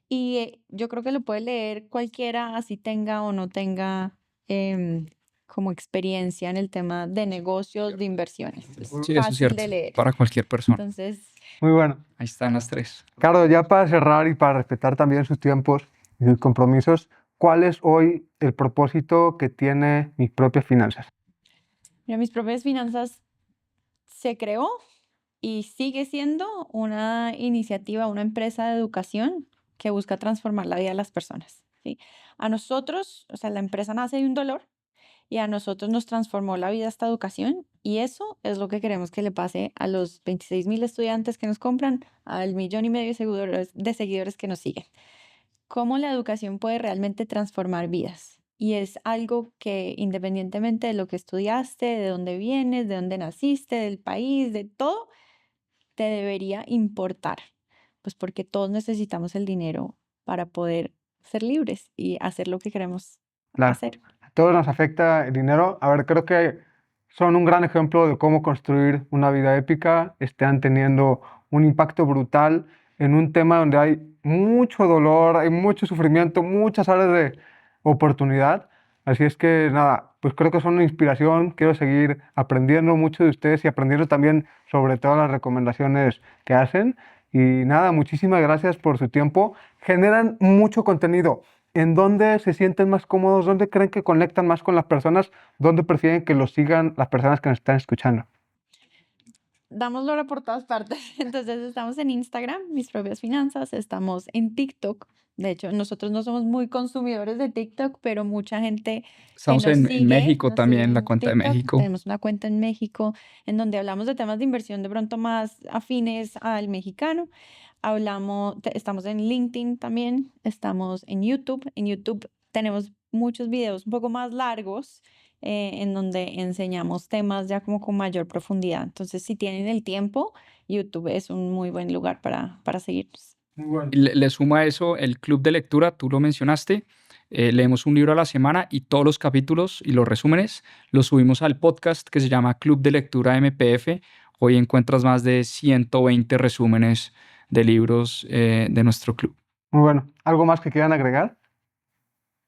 Y yo creo que lo puede leer cualquiera, así tenga o no tenga em, como experiencia en el tema de negocios, de inversiones. Es Sí, eso es fácil cierto, de leer. para cualquier persona. Entonces, Muy bueno. Ahí están las 3. Claro, ya para cerrar y para respetar también sus tiempos y sus compromisos, ¿cuál es hoy el propósito que tiene mis propias finanzas? mira, mis propias finanzas se creó y sigue siendo una iniciativa, una empresa de educación que busca transformar la vida de las personas, ¿sí? A nosotros, o sea, la empresa nace de un dolor y a nosotros nos transformó la vida esta educación y eso es lo que queremos que le pase a los 26.000 estudiantes que nos compran, al 1.500.000 de seguidores que nos siguen. Cómo la educación puede realmente transformar vidas. Y es algo que independientemente de lo que estudiaste, de dónde vienes, de dónde naciste, del país, de todo, te debería importar. Pues porque todos necesitamos el dinero para poder ser libres y hacer lo que queremos Claro, hacer. a todos nos afecta el dinero. A ver, creo que son un gran ejemplo de cómo construir una vida épica. Están teniendo un impacto brutal en un tema donde hay mucho dolor, hay mucho sufrimiento, muchas áreas de oportunidad. Así es que nada, pues creo que son una inspiración. Quiero seguir aprendiendo mucho de ustedes y aprendiendo también sobre todas las recomendaciones que hacen. Y nada, muchísimas gracias por su tiempo. Generan mucho contenido. ¿En dónde se sienten más cómodos? ¿Dónde creen que conectan más con las personas? ¿Dónde prefieren que los sigan las personas que nos están escuchando? Damos lora por todas partes. Entonces estamos en Instagram, mis propias finanzas, estamos en TikTok. De hecho, nosotros no somos muy consumidores de TikTok, pero mucha gente que Estamos nos en sigue, México nos sigue también, la en cuenta de TikTok. México. Tenemos una cuenta en México en donde hablamos de temas de inversión de pronto más afines al mexicano. Estamos en LinkedIn también, estamos en YouTube. En YouTube tenemos muchos videos un poco más largos en donde enseñamos temas ya como con mayor profundidad. Entonces, si tienen el tiempo, YouTube es un muy buen lugar para seguirnos. Muy bueno. Y le suma a eso el club de lectura, tú lo mencionaste. Leemos un libro a la semana y todos los capítulos y los resúmenes los subimos al podcast que se llama Club de Lectura MPF. Hoy encuentras más de 120 resúmenes de libros de nuestro club. Muy bueno. ¿Algo más que quieran agregar?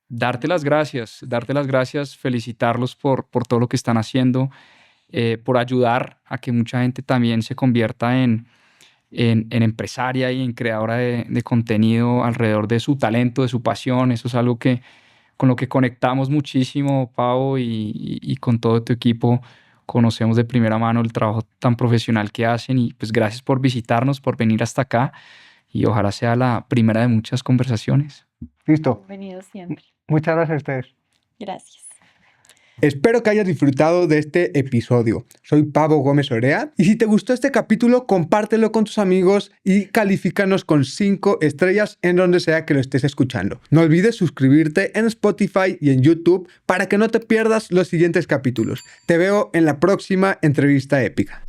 darte las gracias, felicitarlos por todo lo que están haciendo, por ayudar a que mucha gente también se convierta en empresaria y en creadora de contenido alrededor de su talento, de su pasión. Eso es algo con lo que conectamos muchísimo, Pau, y con todo tu equipo conocemos de primera mano el trabajo tan profesional que hacen y pues gracias por visitarnos, por venir hasta acá y ojalá sea la primera de muchas conversaciones. Listo. Bienvenido siempre. Muchas gracias a ustedes. Gracias. Espero que hayas disfrutado de este episodio. Soy Pablo Gómez Orea y si te gustó este capítulo, compártelo con tus amigos y califícanos con 5 estrellas en donde sea que lo estés escuchando. No olvides suscribirte en Spotify y en YouTube para que no te pierdas los siguientes capítulos. Te veo en la próxima entrevista épica.